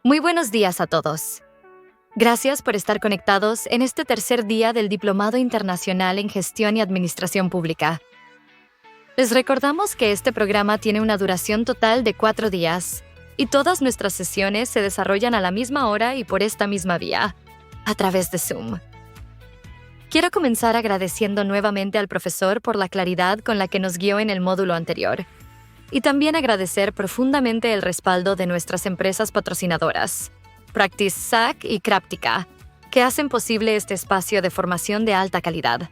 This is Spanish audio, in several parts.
Muy buenos días a todos. Gracias por estar conectados en este tercer día del Diplomado Internacional en Gestión y Administración Pública. Les recordamos que este programa tiene una duración total de 4 días y todas nuestras sesiones se desarrollan a la misma hora y por esta misma vía, a través de Zoom. Quiero comenzar agradeciendo nuevamente al profesor por la claridad con la que nos guió en el módulo anterior y también agradecer profundamente el respaldo de nuestras empresas patrocinadoras, Practice SAC y Craptica, que hacen posible este espacio de formación de alta calidad.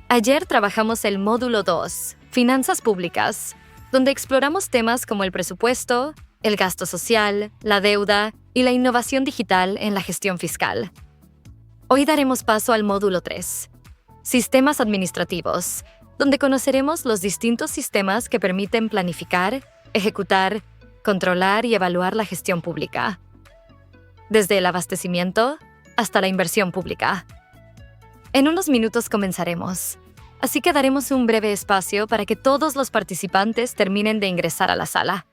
Ayer trabajamos el módulo 2, Finanzas Públicas, donde exploramos temas como el presupuesto, el gasto social, la deuda y la innovación digital en la gestión fiscal. Hoy daremos paso al módulo 3, Sistemas Administrativos, donde conoceremos los distintos sistemas que permiten planificar, ejecutar, controlar y evaluar la gestión pública, desde el abastecimiento hasta la inversión pública. En unos minutos comenzaremos, así que daremos un breve espacio para que todos los participantes terminen de ingresar a la sala.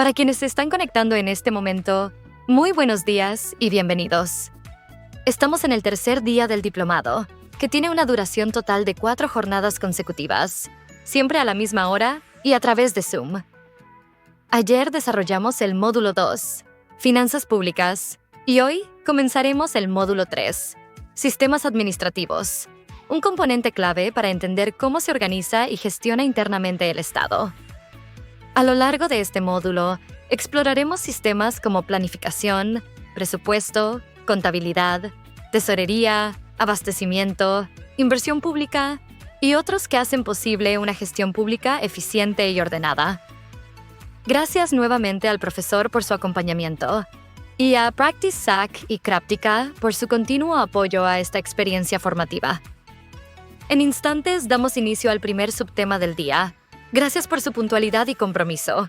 Para quienes se están conectando en este momento, muy buenos días y bienvenidos. Estamos en el tercer día del diplomado, que tiene una duración total de 4 jornadas consecutivas, siempre a la misma hora y a través de Zoom. Ayer desarrollamos el módulo 2, Finanzas Públicas, y hoy comenzaremos el módulo 3, Sistemas Administrativos, un componente clave para entender cómo se organiza y gestiona internamente el Estado. A lo largo de este módulo, exploraremos sistemas como planificación, presupuesto, contabilidad, tesorería, abastecimiento, inversión pública y otros que hacen posible una gestión pública eficiente y ordenada. Gracias nuevamente al profesor por su acompañamiento y a Practice SAC y Craptica por su continuo apoyo a esta experiencia formativa. En instantes damos inicio al primer subtema del día. Gracias por su puntualidad y compromiso.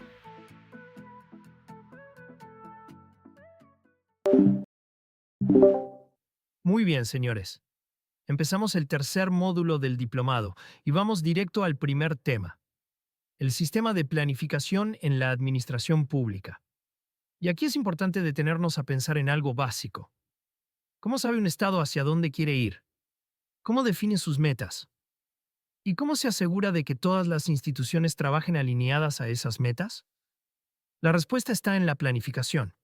Muy bien, señores. Empezamos el tercer módulo del diplomado y vamos directo al primer tema, el sistema de planificación en la administración pública. Y aquí es importante detenernos a pensar en algo básico. ¿Cómo sabe un Estado hacia dónde quiere ir? ¿Cómo define sus metas? ¿Y cómo se asegura de que todas las instituciones trabajen alineadas a esas metas? La respuesta está en la planificación.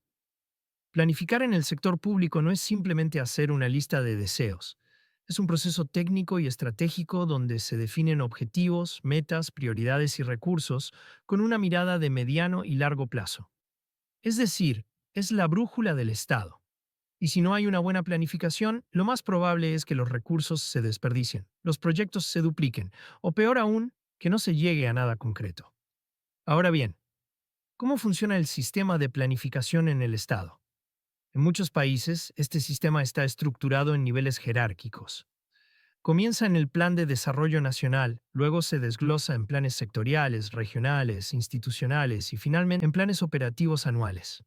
Planificar en el sector público no es simplemente hacer una lista de deseos. Es un proceso técnico y estratégico donde se definen objetivos, metas, prioridades y recursos con una mirada de mediano y largo plazo. Es decir, es la brújula del Estado. Y si no hay una buena planificación, lo más probable es que los recursos se desperdicien, los proyectos se dupliquen, o peor aún, que no se llegue a nada concreto. Ahora bien, ¿cómo funciona el sistema de planificación en el Estado? En muchos países, este sistema está estructurado en niveles jerárquicos. Comienza en el Plan de Desarrollo Nacional, luego se desglosa en planes sectoriales, regionales, institucionales y finalmente en planes operativos anuales.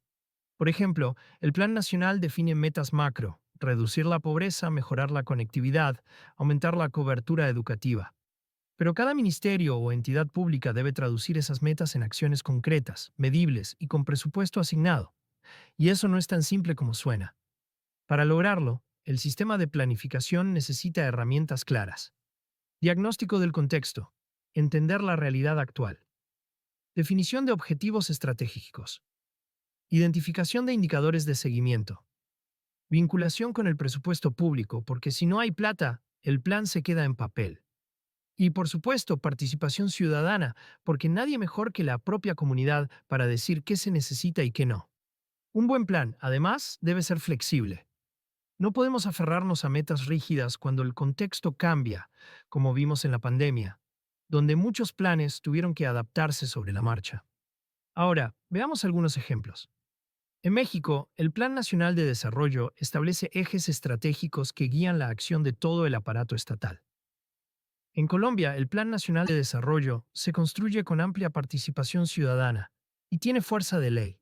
Por ejemplo, el Plan Nacional define metas macro: reducir la pobreza, mejorar la conectividad, aumentar la cobertura educativa. Pero cada ministerio o entidad pública debe traducir esas metas en acciones concretas, medibles y con presupuesto asignado. Y eso no es tan simple como suena. Para lograrlo, el sistema de planificación necesita herramientas claras. Diagnóstico del contexto. Entender la realidad actual. Definición de objetivos estratégicos. Identificación de indicadores de seguimiento. Vinculación con el presupuesto público, porque si no hay plata, el plan se queda en papel. Y por supuesto, participación ciudadana, porque nadie mejor que la propia comunidad para decir qué se necesita y qué no. Un buen plan, además, debe ser flexible. No podemos aferrarnos a metas rígidas cuando el contexto cambia, como vimos en la pandemia, donde muchos planes tuvieron que adaptarse sobre la marcha. Ahora, veamos algunos ejemplos. En México, el Plan Nacional de Desarrollo establece ejes estratégicos que guían la acción de todo el aparato estatal. En Colombia, el Plan Nacional de Desarrollo se construye con amplia participación ciudadana y tiene fuerza de ley.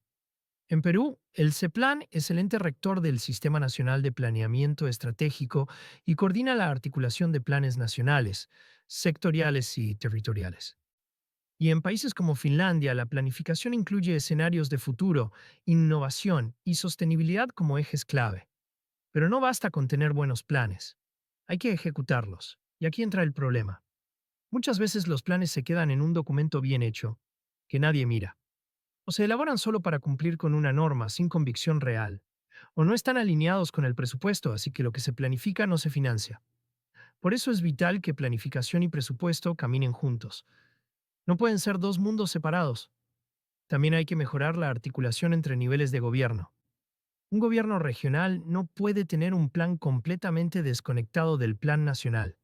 En Perú, el CEPLAN es el ente rector del Sistema Nacional de Planeamiento Estratégico y coordina la articulación de planes nacionales, sectoriales y territoriales. Y en países como Finlandia, la planificación incluye escenarios de futuro, innovación y sostenibilidad como ejes clave. Pero no basta con tener buenos planes. Hay que ejecutarlos. Y aquí entra el problema. Muchas veces los planes se quedan en un documento bien hecho, que nadie mira. O se elaboran solo para cumplir con una norma sin convicción real, o no están alineados con el presupuesto, así que lo que se planifica no se financia. Por eso es vital que planificación y presupuesto caminen juntos. No pueden ser dos mundos separados. También hay que mejorar la articulación entre niveles de gobierno. Un gobierno regional no puede tener un plan completamente desconectado del plan nacional.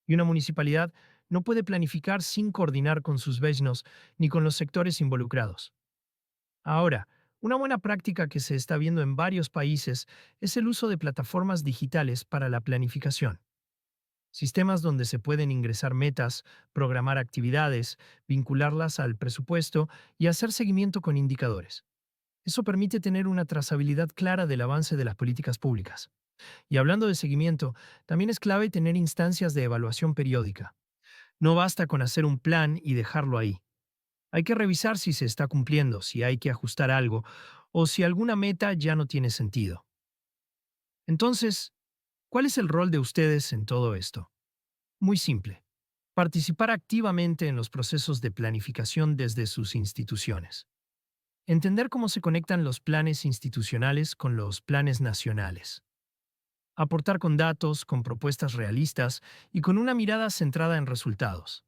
Y una municipalidad no puede planificar sin coordinar con sus vecinos ni con los sectores involucrados. Ahora, una buena práctica que se está viendo en varios países es el uso de plataformas digitales para la planificación. Sistemas donde se pueden ingresar metas, programar actividades, vincularlas al presupuesto y hacer seguimiento con indicadores. Eso permite tener una trazabilidad clara del avance de las políticas públicas. Y hablando de seguimiento, también es clave tener instancias de evaluación periódica. No basta con hacer un plan y dejarlo ahí. Hay que revisar si se está cumpliendo, si hay que ajustar algo o si alguna meta ya no tiene sentido. Entonces, ¿cuál es el rol de ustedes en todo esto? Muy simple. Participar activamente en los procesos de planificación desde sus instituciones. Entender cómo se conectan los planes institucionales con los planes nacionales. Aportar con datos, con propuestas realistas y con una mirada centrada en resultados.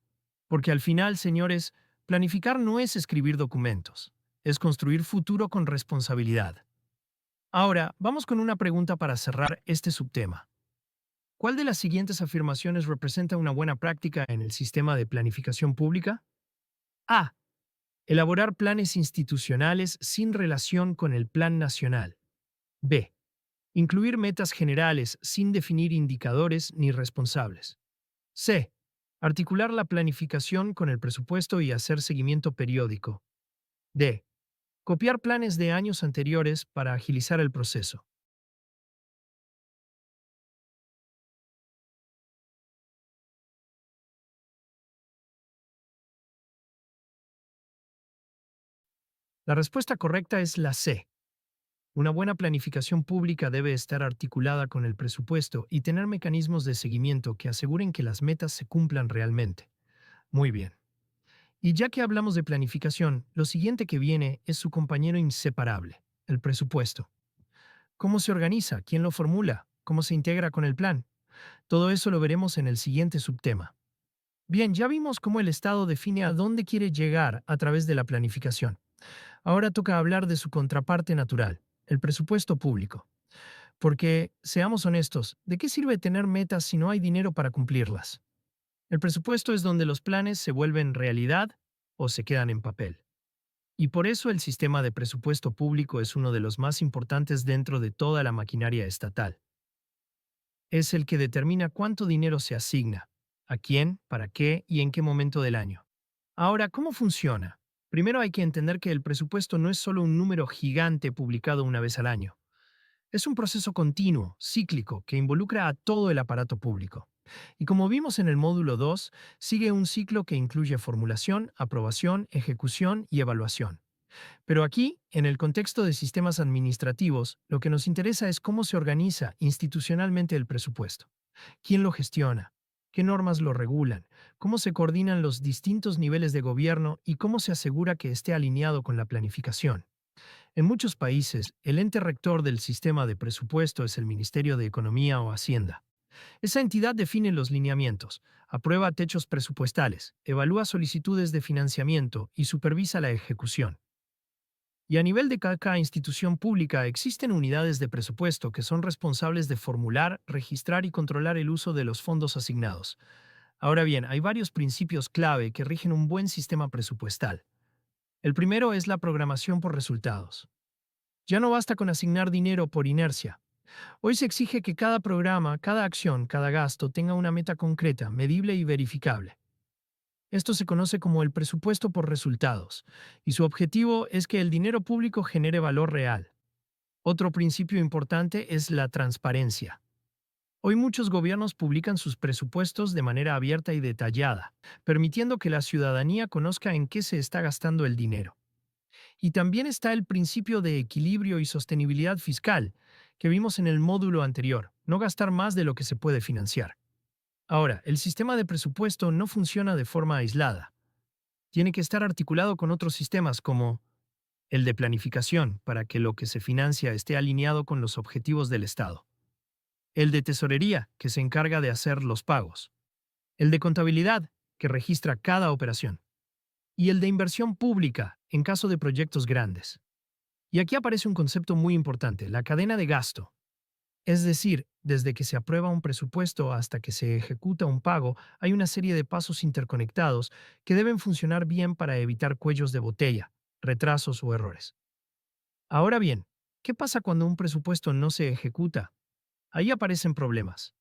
Porque al final, señores, planificar no es escribir documentos, es construir futuro con responsabilidad. Ahora, vamos con una pregunta para cerrar este subtema. ¿Cuál de las siguientes afirmaciones representa una buena práctica en el sistema de planificación pública? A. Elaborar planes institucionales sin relación con el plan nacional. B. Incluir metas generales sin definir indicadores ni responsables. C. Articular la planificación con el presupuesto y hacer seguimiento periódico. D. Copiar planes de años anteriores para agilizar el proceso. La respuesta correcta es la C. Una buena planificación pública debe estar articulada con el presupuesto y tener mecanismos de seguimiento que aseguren que las metas se cumplan realmente. Muy bien. Y ya que hablamos de planificación, lo siguiente que viene es su compañero inseparable, el presupuesto. ¿Cómo se organiza? ¿Quién lo formula? ¿Cómo se integra con el plan? Todo eso lo veremos en el siguiente subtema. Bien, ya vimos cómo el Estado define a dónde quiere llegar a través de la planificación. Ahora toca hablar de su contraparte natural, el presupuesto público. Porque, seamos honestos, ¿de qué sirve tener metas si no hay dinero para cumplirlas? El presupuesto es donde los planes se vuelven realidad o se quedan en papel. Y por eso el sistema de presupuesto público es uno de los más importantes dentro de toda la maquinaria estatal. Es el que determina cuánto dinero se asigna, a quién, para qué y en qué momento del año. Ahora, ¿cómo funciona? Primero hay que entender que el presupuesto no es solo un número gigante publicado una vez al año. Es un proceso continuo, cíclico, que involucra a todo el aparato público. Y como vimos en el módulo 2, sigue un ciclo que incluye formulación, aprobación, ejecución y evaluación. Pero aquí, en el contexto de sistemas administrativos, lo que nos interesa es cómo se organiza institucionalmente el presupuesto. ¿Quién lo gestiona? ¿Qué normas lo regulan? ¿Cómo se coordinan los distintos niveles de gobierno y cómo se asegura que esté alineado con la planificación? En muchos países, el ente rector del sistema de presupuesto es el Ministerio de Economía o Hacienda. Esa entidad define los lineamientos, aprueba techos presupuestales, evalúa solicitudes de financiamiento y supervisa la ejecución. Y a nivel de cada institución pública existen unidades de presupuesto que son responsables de formular, registrar y controlar el uso de los fondos asignados. Ahora bien, hay varios principios clave que rigen un buen sistema presupuestal. El primero es la programación por resultados. Ya no basta con asignar dinero por inercia. Hoy se exige que cada programa, cada acción, cada gasto tenga una meta concreta, medible y verificable. Esto se conoce como el presupuesto por resultados, y su objetivo es que el dinero público genere valor real. Otro principio importante es la transparencia. Hoy muchos gobiernos publican sus presupuestos de manera abierta y detallada, permitiendo que la ciudadanía conozca en qué se está gastando el dinero. Y también está el principio de equilibrio y sostenibilidad fiscal, que vimos en el módulo anterior, no gastar más de lo que se puede financiar. Ahora, el sistema de presupuesto no funciona de forma aislada. Tiene que estar articulado con otros sistemas como el de planificación, para que lo que se financia esté alineado con los objetivos del Estado. El de tesorería, que se encarga de hacer los pagos. El de contabilidad, que registra cada operación. Y el de inversión pública, en caso de proyectos grandes. Y aquí aparece un concepto muy importante, la cadena de gasto. Es decir, desde que se aprueba un presupuesto hasta que se ejecuta un pago, hay una serie de pasos interconectados que deben funcionar bien para evitar cuellos de botella, retrasos o errores. Ahora bien, ¿qué pasa cuando un presupuesto no se ejecuta? Ahí aparecen problemas.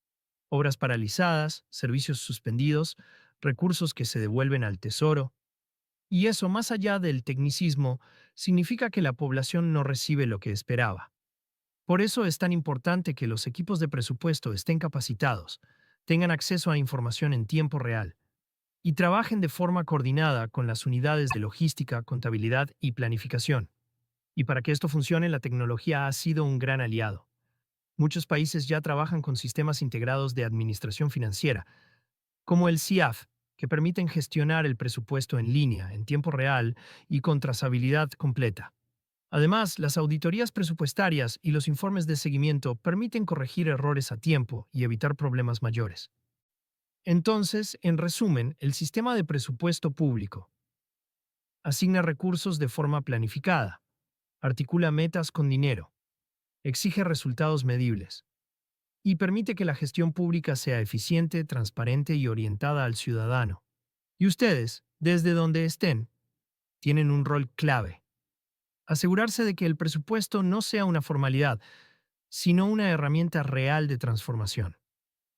Obras paralizadas, servicios suspendidos, recursos que se devuelven al tesoro. Y eso, más allá del tecnicismo, significa que la población no recibe lo que esperaba. Por eso es tan importante que los equipos de presupuesto estén capacitados, tengan acceso a información en tiempo real y trabajen de forma coordinada con las unidades de logística, contabilidad y planificación. Y para que esto funcione, la tecnología ha sido un gran aliado. Muchos países ya trabajan con sistemas integrados de administración financiera, como el CIAF, que permiten gestionar el presupuesto en línea, en tiempo real y con trazabilidad completa. Además, las auditorías presupuestarias y los informes de seguimiento permiten corregir errores a tiempo y evitar problemas mayores. Entonces, en resumen, el sistema de presupuesto público asigna recursos de forma planificada, articula metas con dinero, exige resultados medibles y permite que la gestión pública sea eficiente, transparente y orientada al ciudadano. Y ustedes, desde donde estén, tienen un rol clave. Asegurarse de que el presupuesto no sea una formalidad, sino una herramienta real de transformación.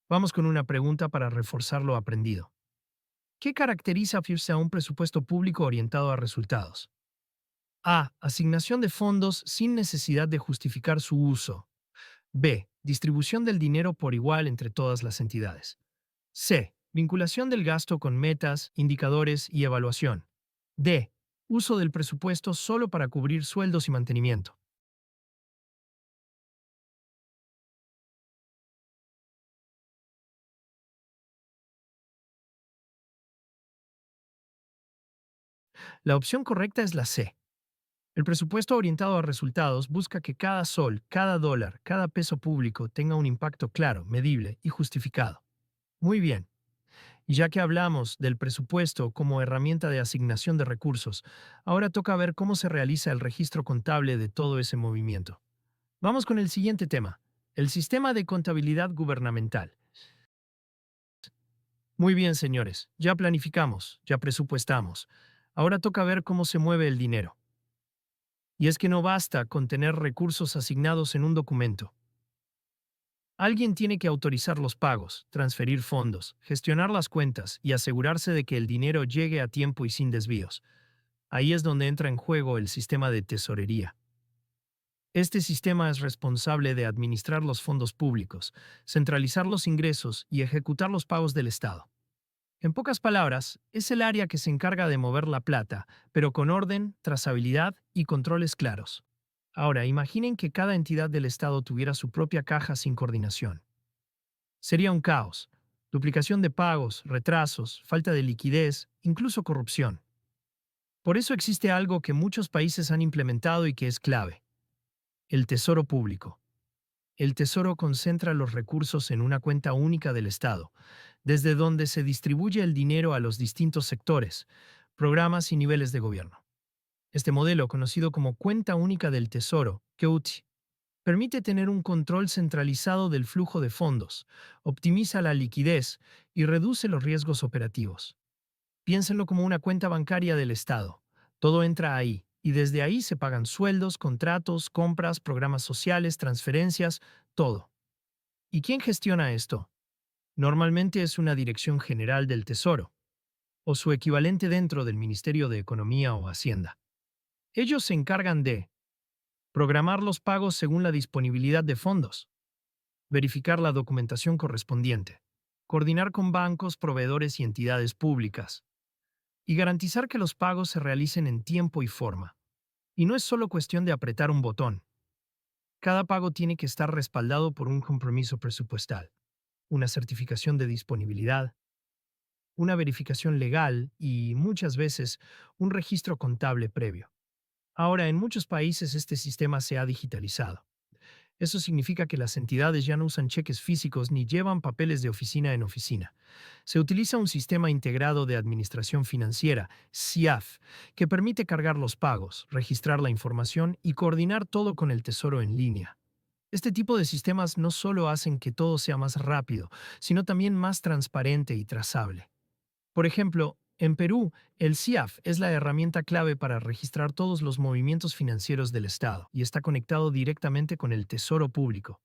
Vamos con una pregunta para reforzar lo aprendido. ¿Qué caracteriza a un presupuesto público orientado a resultados? A. Asignación de fondos sin necesidad de justificar su uso. B. Distribución del dinero por igual entre todas las entidades. C. Vinculación del gasto con metas, indicadores y evaluación. D. Uso del presupuesto solo para cubrir sueldos y mantenimiento. La opción correcta es la C. El presupuesto orientado a resultados busca que cada sol, cada dólar, cada peso público tenga un impacto claro, medible y justificado. Muy bien. Y ya que hablamos del presupuesto como herramienta de asignación de recursos, ahora toca ver cómo se realiza el registro contable de todo ese movimiento. Vamos con el siguiente tema, el sistema de contabilidad gubernamental. Muy bien, señores, ya planificamos, ya presupuestamos. Ahora toca ver cómo se mueve el dinero. Y es que no basta con tener recursos asignados en un documento. Alguien tiene que autorizar los pagos, transferir fondos, gestionar las cuentas y asegurarse de que el dinero llegue a tiempo y sin desvíos. Ahí es donde entra en juego el sistema de tesorería. Este sistema es responsable de administrar los fondos públicos, centralizar los ingresos y ejecutar los pagos del Estado. En pocas palabras, es el área que se encarga de mover la plata, pero con orden, trazabilidad y controles claros. Ahora, imaginen que cada entidad del Estado tuviera su propia caja sin coordinación. Sería un caos. Duplicación de pagos, retrasos, falta de liquidez, incluso corrupción. Por eso existe algo que muchos países han implementado y que es clave: el Tesoro Público. El Tesoro concentra los recursos en una cuenta única del Estado, desde donde se distribuye el dinero a los distintos sectores, programas y niveles de gobierno. Este modelo, conocido como Cuenta Única del Tesoro, KEUT, permite tener un control centralizado del flujo de fondos, optimiza la liquidez y reduce los riesgos operativos. Piénsenlo como una cuenta bancaria del Estado. Todo entra ahí, y desde ahí se pagan sueldos, contratos, compras, programas sociales, transferencias, todo. ¿Y quién gestiona esto? Normalmente es una Dirección General del Tesoro, o su equivalente dentro del Ministerio de Economía o Hacienda. Ellos se encargan de programar los pagos según la disponibilidad de fondos, verificar la documentación correspondiente, coordinar con bancos, proveedores y entidades públicas, y garantizar que los pagos se realicen en tiempo y forma. Y no es solo cuestión de apretar un botón. Cada pago tiene que estar respaldado por un compromiso presupuestal, una certificación de disponibilidad, una verificación legal y, muchas veces, un registro contable previo. Ahora, en muchos países este sistema se ha digitalizado. Eso significa que las entidades ya no usan cheques físicos ni llevan papeles de oficina en oficina. Se utiliza un sistema integrado de administración financiera, SIAF, que permite cargar los pagos, registrar la información y coordinar todo con el Tesoro en línea. Este tipo de sistemas no solo hacen que todo sea más rápido, sino también más transparente y trazable. Por ejemplo, en Perú, el CIAF es la herramienta clave para registrar todos los movimientos financieros del Estado y está conectado directamente con el Tesoro Público.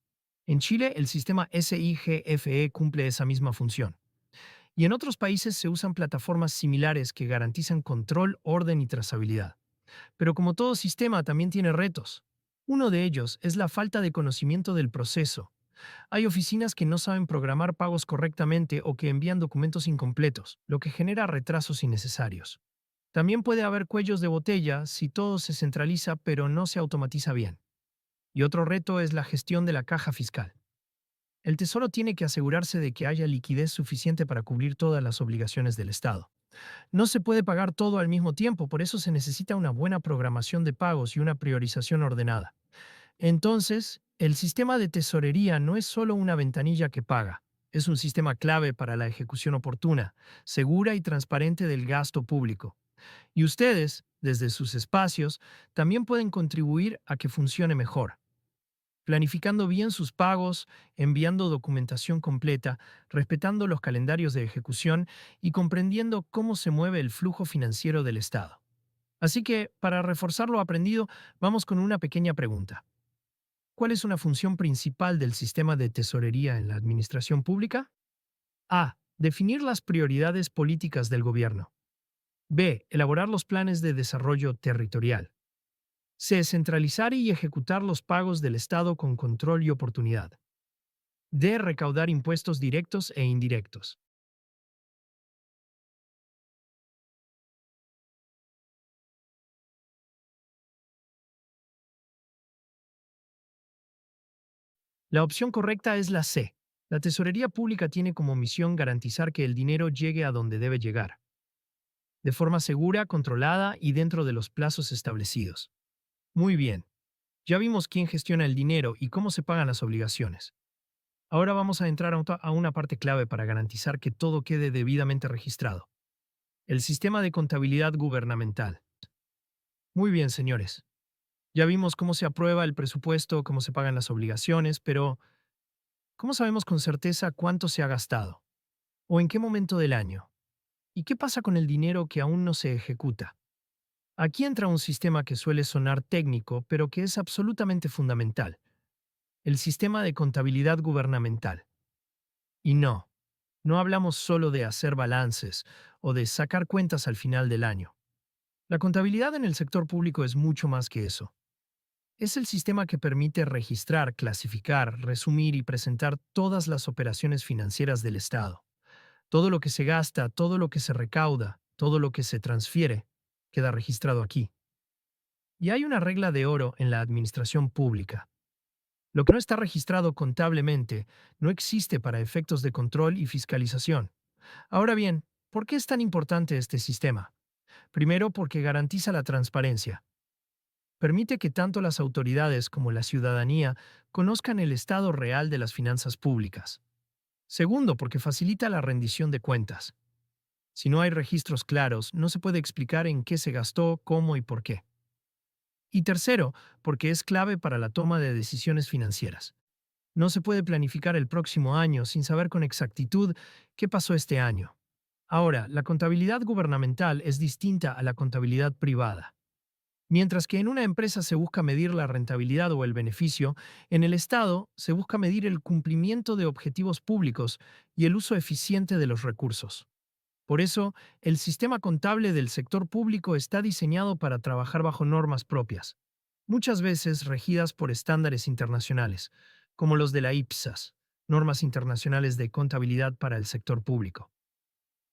En Chile, el sistema SIGFE cumple esa misma función. Y en otros países se usan plataformas similares que garantizan control, orden y trazabilidad. Pero como todo sistema también tiene retos. Uno de ellos es la falta de conocimiento del proceso. Hay oficinas que no saben programar pagos correctamente o que envían documentos incompletos, lo que genera retrasos innecesarios. También puede haber cuellos de botella si todo se centraliza pero no se automatiza bien. Y otro reto es la gestión de la caja fiscal. El Tesoro tiene que asegurarse de que haya liquidez suficiente para cubrir todas las obligaciones del Estado. No se puede pagar todo al mismo tiempo, por eso se necesita una buena programación de pagos y una priorización ordenada. Entonces, el sistema de tesorería no es solo una ventanilla que paga, es un sistema clave para la ejecución oportuna, segura y transparente del gasto público. Y ustedes, desde sus espacios, también pueden contribuir a que funcione mejor, planificando bien sus pagos, enviando documentación completa, respetando los calendarios de ejecución y comprendiendo cómo se mueve el flujo financiero del Estado. Así que, para reforzar lo aprendido, vamos con una pequeña pregunta. ¿Cuál es una función principal del sistema de tesorería en la administración pública? A. Definir las prioridades políticas del gobierno. B. Elaborar los planes de desarrollo territorial. C. Centralizar y ejecutar los pagos del Estado con control y oportunidad. D. Recaudar impuestos directos e indirectos. La opción correcta es la C. La tesorería pública tiene como misión garantizar que el dinero llegue a donde debe llegar, de forma segura, controlada y dentro de los plazos establecidos. Muy bien. Ya vimos quién gestiona el dinero y cómo se pagan las obligaciones. Ahora vamos a entrar a una parte clave para garantizar que todo quede debidamente registrado. El sistema de contabilidad gubernamental. Muy bien, señores. Ya vimos cómo se aprueba el presupuesto, cómo se pagan las obligaciones, pero ¿cómo sabemos con certeza cuánto se ha gastado? ¿O en qué momento del año? ¿Y qué pasa con el dinero que aún no se ejecuta? Aquí entra un sistema que suele sonar técnico, pero que es absolutamente fundamental: el sistema de contabilidad gubernamental. Y no, no hablamos solo de hacer balances o de sacar cuentas al final del año. La contabilidad en el sector público es mucho más que eso. Es el sistema que permite registrar, clasificar, resumir y presentar todas las operaciones financieras del Estado. Todo lo que se gasta, todo lo que se recauda, todo lo que se transfiere, queda registrado aquí. Y hay una regla de oro en la administración pública. Lo que no está registrado contablemente no existe para efectos de control y fiscalización. Ahora bien, ¿por qué es tan importante este sistema? Primero, porque garantiza la transparencia. Permite que tanto las autoridades como la ciudadanía conozcan el estado real de las finanzas públicas. Segundo, porque facilita la rendición de cuentas. Si no hay registros claros, no se puede explicar en qué se gastó, cómo y por qué. Y tercero, porque es clave para la toma de decisiones financieras. No se puede planificar el próximo año sin saber con exactitud qué pasó este año. Ahora, la contabilidad gubernamental es distinta a la contabilidad privada. Mientras que en una empresa se busca medir la rentabilidad o el beneficio, en el Estado se busca medir el cumplimiento de objetivos públicos y el uso eficiente de los recursos. Por eso, el sistema contable del sector público está diseñado para trabajar bajo normas propias, muchas veces regidas por estándares internacionales, como los de la IPSAS, normas internacionales de contabilidad para el sector público.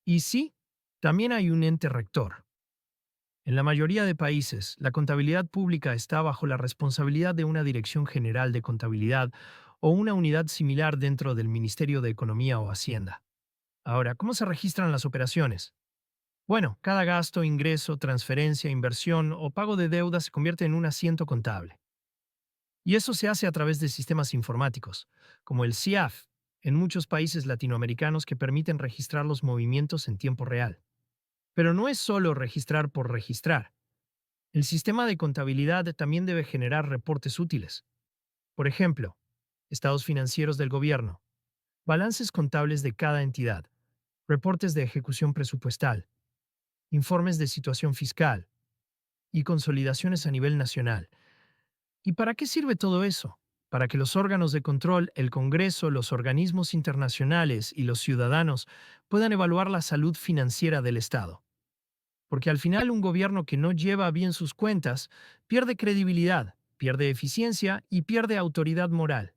Y sí, también hay un ente rector. En la mayoría de países, la contabilidad pública está bajo la responsabilidad de una Dirección General de Contabilidad o una unidad similar dentro del Ministerio de Economía o Hacienda. Ahora, ¿cómo se registran las operaciones? Bueno, cada gasto, ingreso, transferencia, inversión o pago de deuda se convierte en un asiento contable. Y eso se hace a través de sistemas informáticos, como el CIAF, en muchos países latinoamericanos que permiten registrar los movimientos en tiempo real. Pero no es solo registrar por registrar. El sistema de contabilidad también debe generar reportes útiles. Por ejemplo, estados financieros del gobierno, balances contables de cada entidad, reportes de ejecución presupuestal, informes de situación fiscal y consolidaciones a nivel nacional. ¿Y para qué sirve todo eso? Para que los órganos de control, el Congreso, los organismos internacionales y los ciudadanos puedan evaluar la salud financiera del Estado. Porque al final un gobierno que no lleva bien sus cuentas pierde credibilidad, pierde eficiencia y pierde autoridad moral.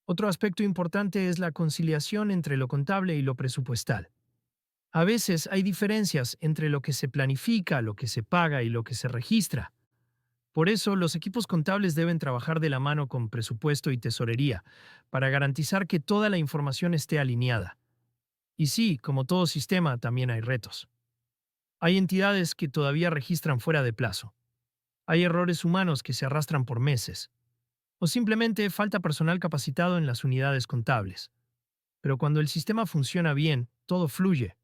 Otro aspecto importante es la conciliación entre lo contable y lo presupuestal. A veces hay diferencias entre lo que se planifica, lo que se paga y lo que se registra. Por eso, los equipos contables deben trabajar de la mano con presupuesto y tesorería, para garantizar que toda la información esté alineada. Y sí, como todo sistema, también hay retos. Hay entidades que todavía registran fuera de plazo. Hay errores humanos que se arrastran por meses. O simplemente falta personal capacitado en las unidades contables. Pero cuando el sistema funciona bien, todo fluye.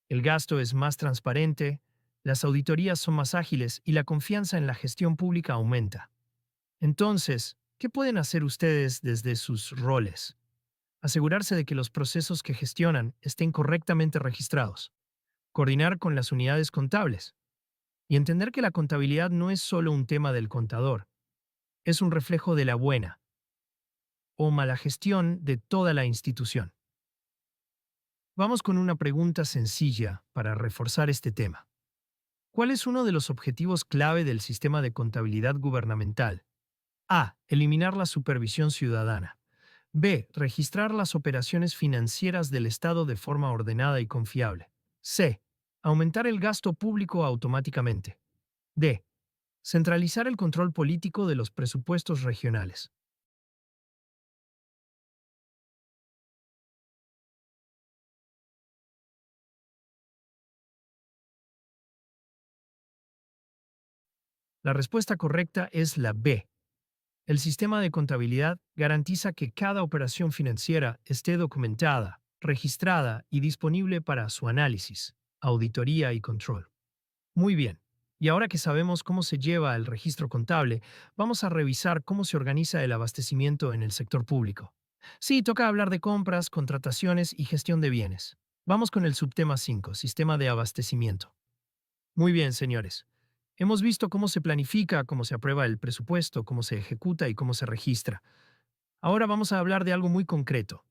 El gasto es más transparente, las auditorías son más ágiles y la confianza en la gestión pública aumenta. Entonces, ¿qué pueden hacer ustedes desde sus roles? Asegurarse de que los procesos que gestionan estén correctamente registrados, coordinar con las unidades contables y entender que la contabilidad no es solo un tema del contador, es un reflejo de la buena o mala gestión de toda la institución. Vamos con una pregunta sencilla para reforzar este tema. ¿Cuál es uno de los objetivos clave del sistema de contabilidad gubernamental? A. Eliminar la supervisión ciudadana. B. Registrar las operaciones financieras del Estado de forma ordenada y confiable. C. Aumentar el gasto público automáticamente. D. Centralizar el control político de los presupuestos regionales. La respuesta correcta es la B. El sistema de contabilidad garantiza que cada operación financiera esté documentada, registrada y disponible para su análisis, auditoría y control. Muy bien. Y ahora que sabemos cómo se lleva el registro contable, vamos a revisar cómo se organiza el abastecimiento en el sector público. Sí, toca hablar de compras, contrataciones y gestión de bienes. Vamos con el subtema 5, sistema de abastecimiento. Muy bien, señores. Hemos visto cómo se planifica, cómo se aprueba el presupuesto, cómo se ejecuta y cómo se registra. Ahora vamos a hablar de algo muy concreto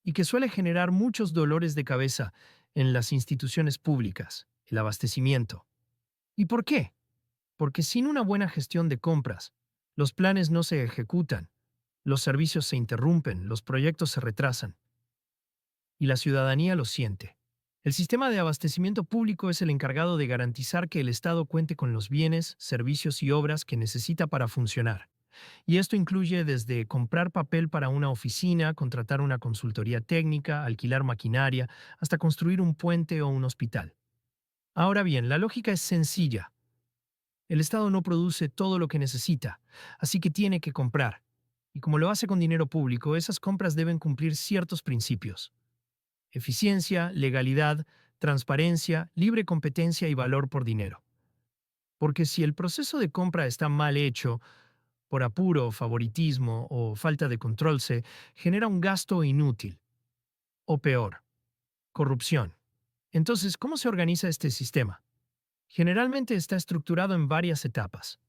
y que suele generar muchos dolores de cabeza en las instituciones públicas, el abastecimiento. ¿Y por qué? Porque sin una buena gestión de compras, los planes no se ejecutan, los servicios se interrumpen, los proyectos se retrasan y la ciudadanía lo siente. El sistema de abastecimiento público es el encargado de garantizar que el Estado cuente con los bienes, servicios y obras que necesita para funcionar. Y esto incluye desde comprar papel para una oficina, contratar una consultoría técnica, alquilar maquinaria, hasta construir un puente o un hospital. Ahora bien, la lógica es sencilla. El Estado no produce todo lo que necesita, así que tiene que comprar. Y como lo hace con dinero público, esas compras deben cumplir ciertos principios: eficiencia, legalidad, transparencia, libre competencia y valor por dinero. Porque si el proceso de compra está mal hecho, por apuro, favoritismo o falta de control, se genera un gasto inútil. O peor, corrupción. Entonces, ¿cómo se organiza este sistema? Generalmente está estructurado en varias etapas.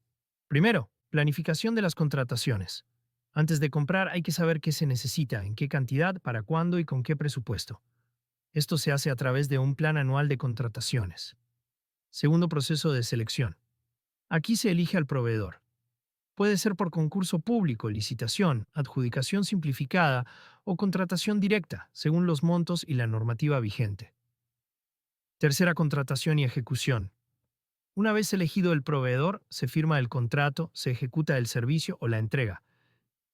Primero, planificación de las contrataciones. Antes de comprar hay que saber qué se necesita, en qué cantidad, para cuándo y con qué presupuesto. Esto se hace a través de un plan anual de contrataciones. Segundo, proceso de selección. Aquí se elige al proveedor. Puede ser por concurso público, licitación, adjudicación simplificada o contratación directa, según los montos y la normativa vigente. Tercera, contratación y ejecución. Una vez elegido el proveedor, se firma el contrato, se ejecuta el servicio o la entrega,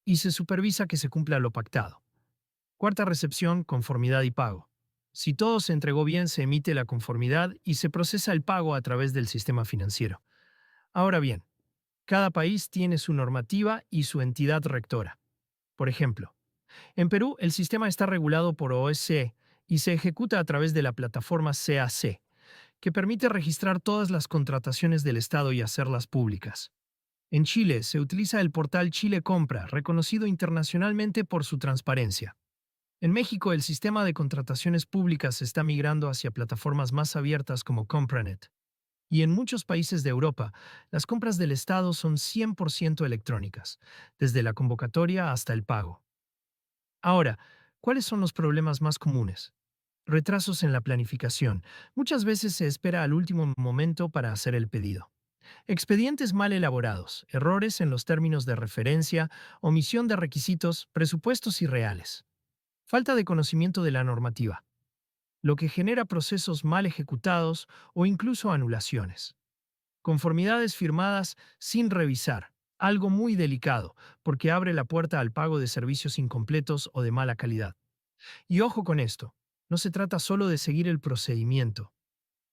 y se supervisa que se cumpla lo pactado. Cuarta, recepción, conformidad y pago. Si todo se entregó bien, se emite la conformidad y se procesa el pago a través del sistema financiero. Ahora bien, cada país tiene su normativa y su entidad rectora. Por ejemplo, en Perú el sistema está regulado por OSCE y se ejecuta a través de la plataforma CAC, que permite registrar todas las contrataciones del Estado y hacerlas públicas. En Chile se utiliza el portal Chile Compra, reconocido internacionalmente por su transparencia. En México, el sistema de contrataciones públicas está migrando hacia plataformas más abiertas como Compranet. Y en muchos países de Europa, las compras del Estado son 100% electrónicas, desde la convocatoria hasta el pago. Ahora, ¿cuáles son los problemas más comunes? Retrasos en la planificación. Muchas veces se espera al último momento para hacer el pedido. Expedientes mal elaborados, errores en los términos de referencia, omisión de requisitos, presupuestos irreales. Falta de conocimiento de la normativa, lo que genera procesos mal ejecutados o incluso anulaciones. Conformidades firmadas sin revisar, algo muy delicado, porque abre la puerta al pago de servicios incompletos o de mala calidad. Y ojo con esto, no se trata solo de seguir el procedimiento.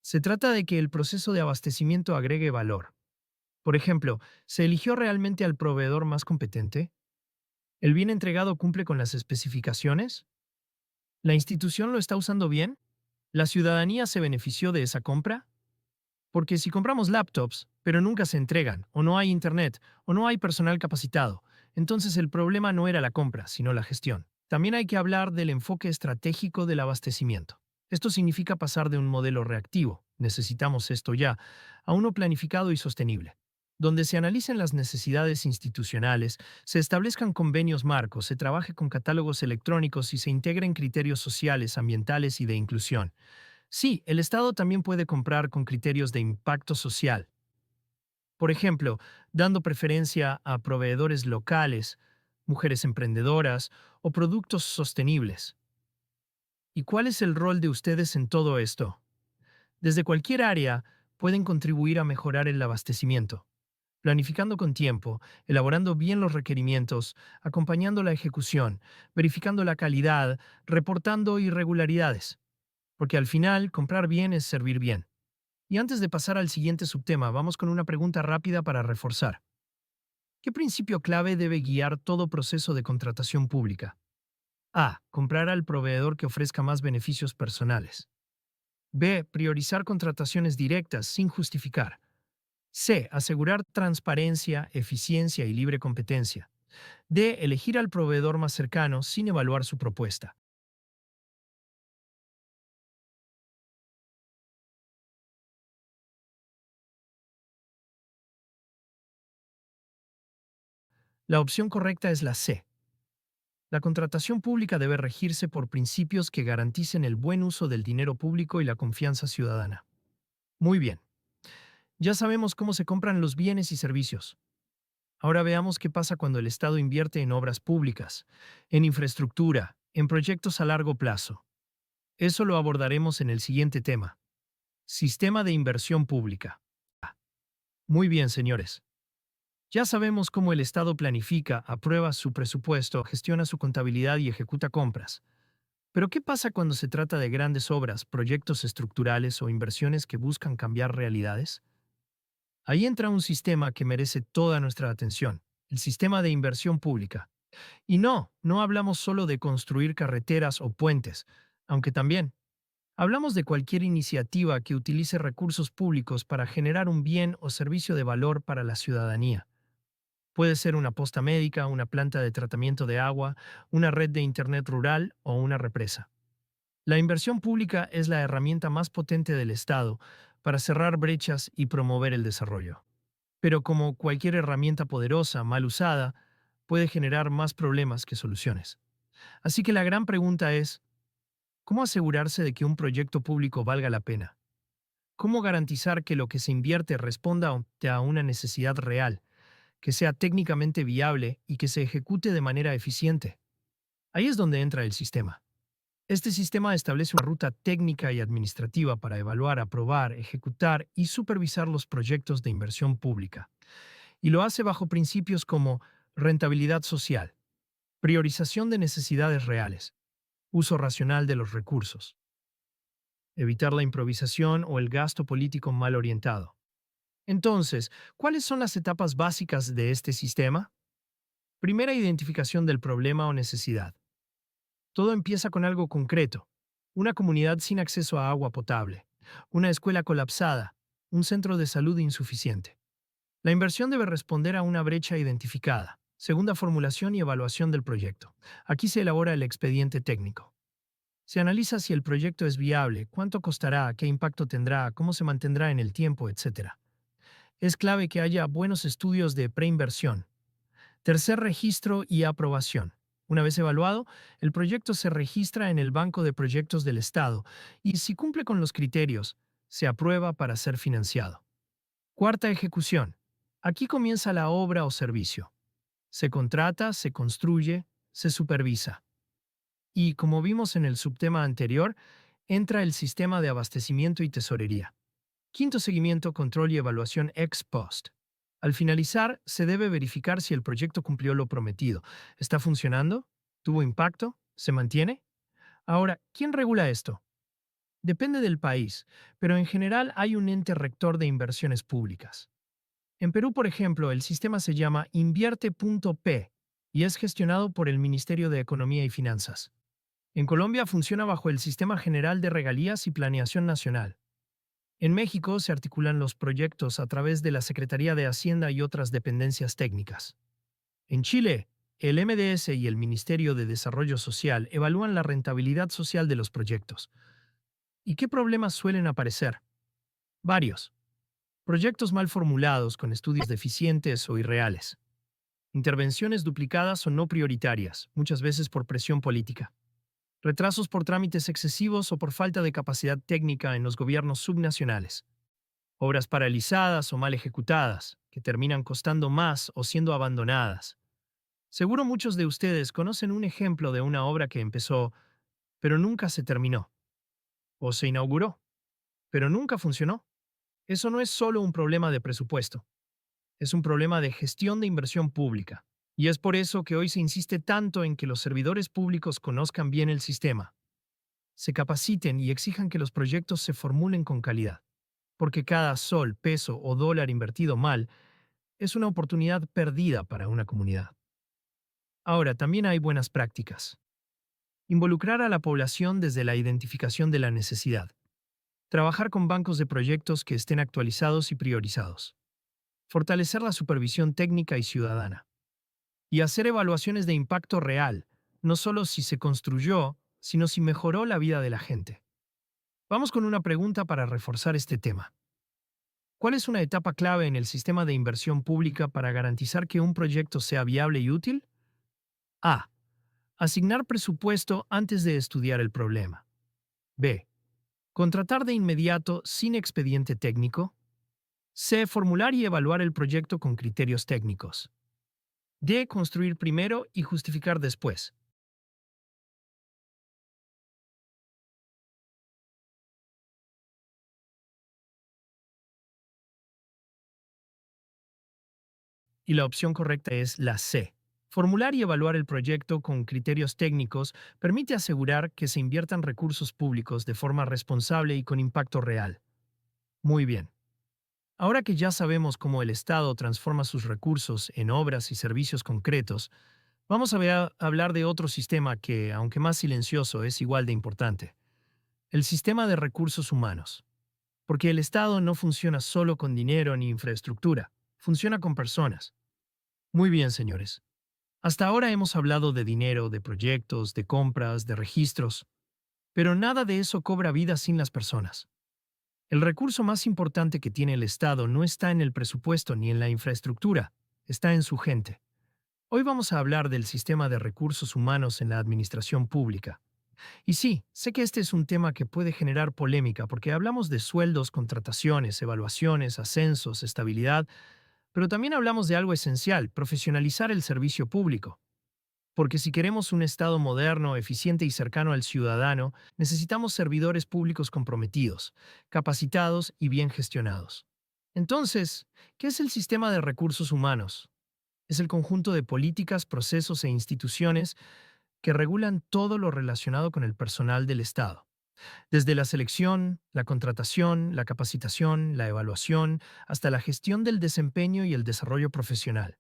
Se trata de que el proceso de abastecimiento agregue valor. Por ejemplo, ¿se eligió realmente al proveedor más competente? ¿El bien entregado cumple con las especificaciones? ¿La institución lo está usando bien? ¿La ciudadanía se benefició de esa compra? Porque si compramos laptops, pero nunca se entregan, o no hay internet, o no hay personal capacitado, entonces el problema no era la compra, sino la gestión. También hay que hablar del enfoque estratégico del abastecimiento. Esto significa pasar de un modelo reactivo, necesitamos esto ya, a uno planificado y sostenible, donde se analicen las necesidades institucionales, se establezcan convenios marcos, se trabaje con catálogos electrónicos y se integren criterios sociales, ambientales y de inclusión. Sí, el Estado también puede comprar con criterios de impacto social. Por ejemplo, dando preferencia a proveedores locales, mujeres emprendedoras o productos sostenibles. ¿Y cuál es el rol de ustedes en todo esto? Desde cualquier área pueden contribuir a mejorar el abastecimiento, planificando con tiempo, elaborando bien los requerimientos, acompañando la ejecución, verificando la calidad, reportando irregularidades. Porque al final, comprar bien es servir bien. Y antes de pasar al siguiente subtema, vamos con una pregunta rápida para reforzar. ¿Qué principio clave debe guiar todo proceso de contratación pública? A. Comprar al proveedor que ofrezca más beneficios personales. B. Priorizar contrataciones directas sin justificar. C. Asegurar transparencia, eficiencia y libre competencia. D. Elegir al proveedor más cercano sin evaluar su propuesta. La opción correcta es la C. La contratación pública debe regirse por principios que garanticen el buen uso del dinero público y la confianza ciudadana. Muy bien, ya sabemos cómo se compran los bienes y servicios. Ahora veamos qué pasa cuando el Estado invierte en obras públicas, en infraestructura, en proyectos a largo plazo. Eso lo abordaremos en el siguiente tema. Sistema de inversión pública. Muy bien, señores. Ya sabemos cómo el Estado planifica, aprueba su presupuesto, gestiona su contabilidad y ejecuta compras. Pero ¿qué pasa cuando se trata de grandes obras, proyectos estructurales o inversiones que buscan cambiar realidades? Ahí entra un sistema que merece toda nuestra atención, el sistema de inversión pública. Y no hablamos solo de construir carreteras o puentes, aunque también. Hablamos de cualquier iniciativa que utilice recursos públicos para generar un bien o servicio de valor para la ciudadanía. Puede ser una posta médica, una planta de tratamiento de agua, una red de Internet rural o una represa. La inversión pública es la herramienta más potente del Estado para cerrar brechas y promover el desarrollo. Pero como cualquier herramienta poderosa, mal usada, puede generar más problemas que soluciones. Así que la gran pregunta es, ¿cómo asegurarse de que un proyecto público valga la pena? ¿Cómo garantizar que lo que se invierte responda a una necesidad real, que sea técnicamente viable y que se ejecute de manera eficiente? Ahí es donde entra el sistema. Este sistema establece una ruta técnica y administrativa para evaluar, aprobar, ejecutar y supervisar los proyectos de inversión pública. Y lo hace bajo principios como rentabilidad social, priorización de necesidades reales, uso racional de los recursos, evitar la improvisación o el gasto político mal orientado. Entonces, ¿cuáles son las etapas básicas de este sistema? Primera, identificación del problema o necesidad. Todo empieza con algo concreto: una comunidad sin acceso a agua potable, una escuela colapsada, un centro de salud insuficiente. La inversión debe responder a una brecha identificada. Segunda, formulación y evaluación del proyecto. Aquí se elabora el expediente técnico. Se analiza si el proyecto es viable, cuánto costará, qué impacto tendrá, cómo se mantendrá en el tiempo, etc. Es clave que haya buenos estudios de preinversión. Tercer, registro y aprobación. Una vez evaluado, el proyecto se registra en el Banco de Proyectos del Estado y, si cumple con los criterios, se aprueba para ser financiado. Cuarta, ejecución. Aquí comienza la obra o servicio. Se contrata, se construye, se supervisa. Y, como vimos en el subtema anterior, entra el sistema de abastecimiento y tesorería. Quinto, seguimiento, control y evaluación ex post. Al finalizar, se debe verificar si el proyecto cumplió lo prometido. ¿Está funcionando? ¿Tuvo impacto? ¿Se mantiene? Ahora, ¿quién regula esto? Depende del país, pero en general hay un ente rector de inversiones públicas. En Perú, por ejemplo, el sistema se llama Invierte.p y es gestionado por el Ministerio de Economía y Finanzas. En Colombia funciona bajo el Sistema General de Regalías y Planeación Nacional. En México se articulan los proyectos a través de la Secretaría de Hacienda y otras dependencias técnicas. En Chile, el MDS y el Ministerio de Desarrollo Social evalúan la rentabilidad social de los proyectos. ¿Y qué problemas suelen aparecer? Varios. Proyectos mal formulados con estudios deficientes o irreales. Intervenciones duplicadas o no prioritarias, muchas veces por presión política. Retrasos por trámites excesivos o por falta de capacidad técnica en los gobiernos subnacionales. Obras paralizadas o mal ejecutadas, que terminan costando más o siendo abandonadas. Seguro muchos de ustedes conocen un ejemplo de una obra que empezó, pero nunca se terminó. O se inauguró, pero nunca funcionó. Eso no es solo un problema de presupuesto, es un problema de gestión de inversión pública. Y es por eso que hoy se insiste tanto en que los servidores públicos conozcan bien el sistema, se capaciten y exijan que los proyectos se formulen con calidad. Porque cada sol, peso o dólar invertido mal es una oportunidad perdida para una comunidad. Ahora, también hay buenas prácticas. Involucrar a la población desde la identificación de la necesidad. Trabajar con bancos de proyectos que estén actualizados y priorizados. Fortalecer la supervisión técnica y ciudadana. Y hacer evaluaciones de impacto real, no solo si se construyó, sino si mejoró la vida de la gente. Vamos con una pregunta para reforzar este tema. ¿Cuál es una etapa clave en el sistema de inversión pública para garantizar que un proyecto sea viable y útil? A. Asignar presupuesto antes de estudiar el problema. B. Contratar de inmediato sin expediente técnico. C. Formular y evaluar el proyecto con criterios técnicos. D. Construir primero y justificar después. Y la opción correcta es la C. Formular y evaluar el proyecto con criterios técnicos permite asegurar que se inviertan recursos públicos de forma responsable y con impacto real. Muy bien. Ahora que ya sabemos cómo el Estado transforma sus recursos en obras y servicios concretos, vamos a hablar de otro sistema que, aunque más silencioso, es igual de importante. El sistema de recursos humanos. Porque el Estado no funciona solo con dinero ni infraestructura, funciona con personas. Muy bien, señores. Hasta ahora hemos hablado de dinero, de proyectos, de compras, de registros, pero nada de eso cobra vida sin las personas. El recurso más importante que tiene el Estado no está en el presupuesto ni en la infraestructura, está en su gente. Hoy vamos a hablar del sistema de recursos humanos en la administración pública. Y sí, sé que este es un tema que puede generar polémica porque hablamos de sueldos, contrataciones, evaluaciones, ascensos, estabilidad, pero también hablamos de algo esencial, profesionalizar el servicio público. Porque si queremos un Estado moderno, eficiente y cercano al ciudadano, necesitamos servidores públicos comprometidos, capacitados y bien gestionados. Entonces, ¿qué es el sistema de recursos humanos? Es el conjunto de políticas, procesos e instituciones que regulan todo lo relacionado con el personal del Estado. Desde la selección, la contratación, la capacitación, la evaluación, hasta la gestión del desempeño y el desarrollo profesional.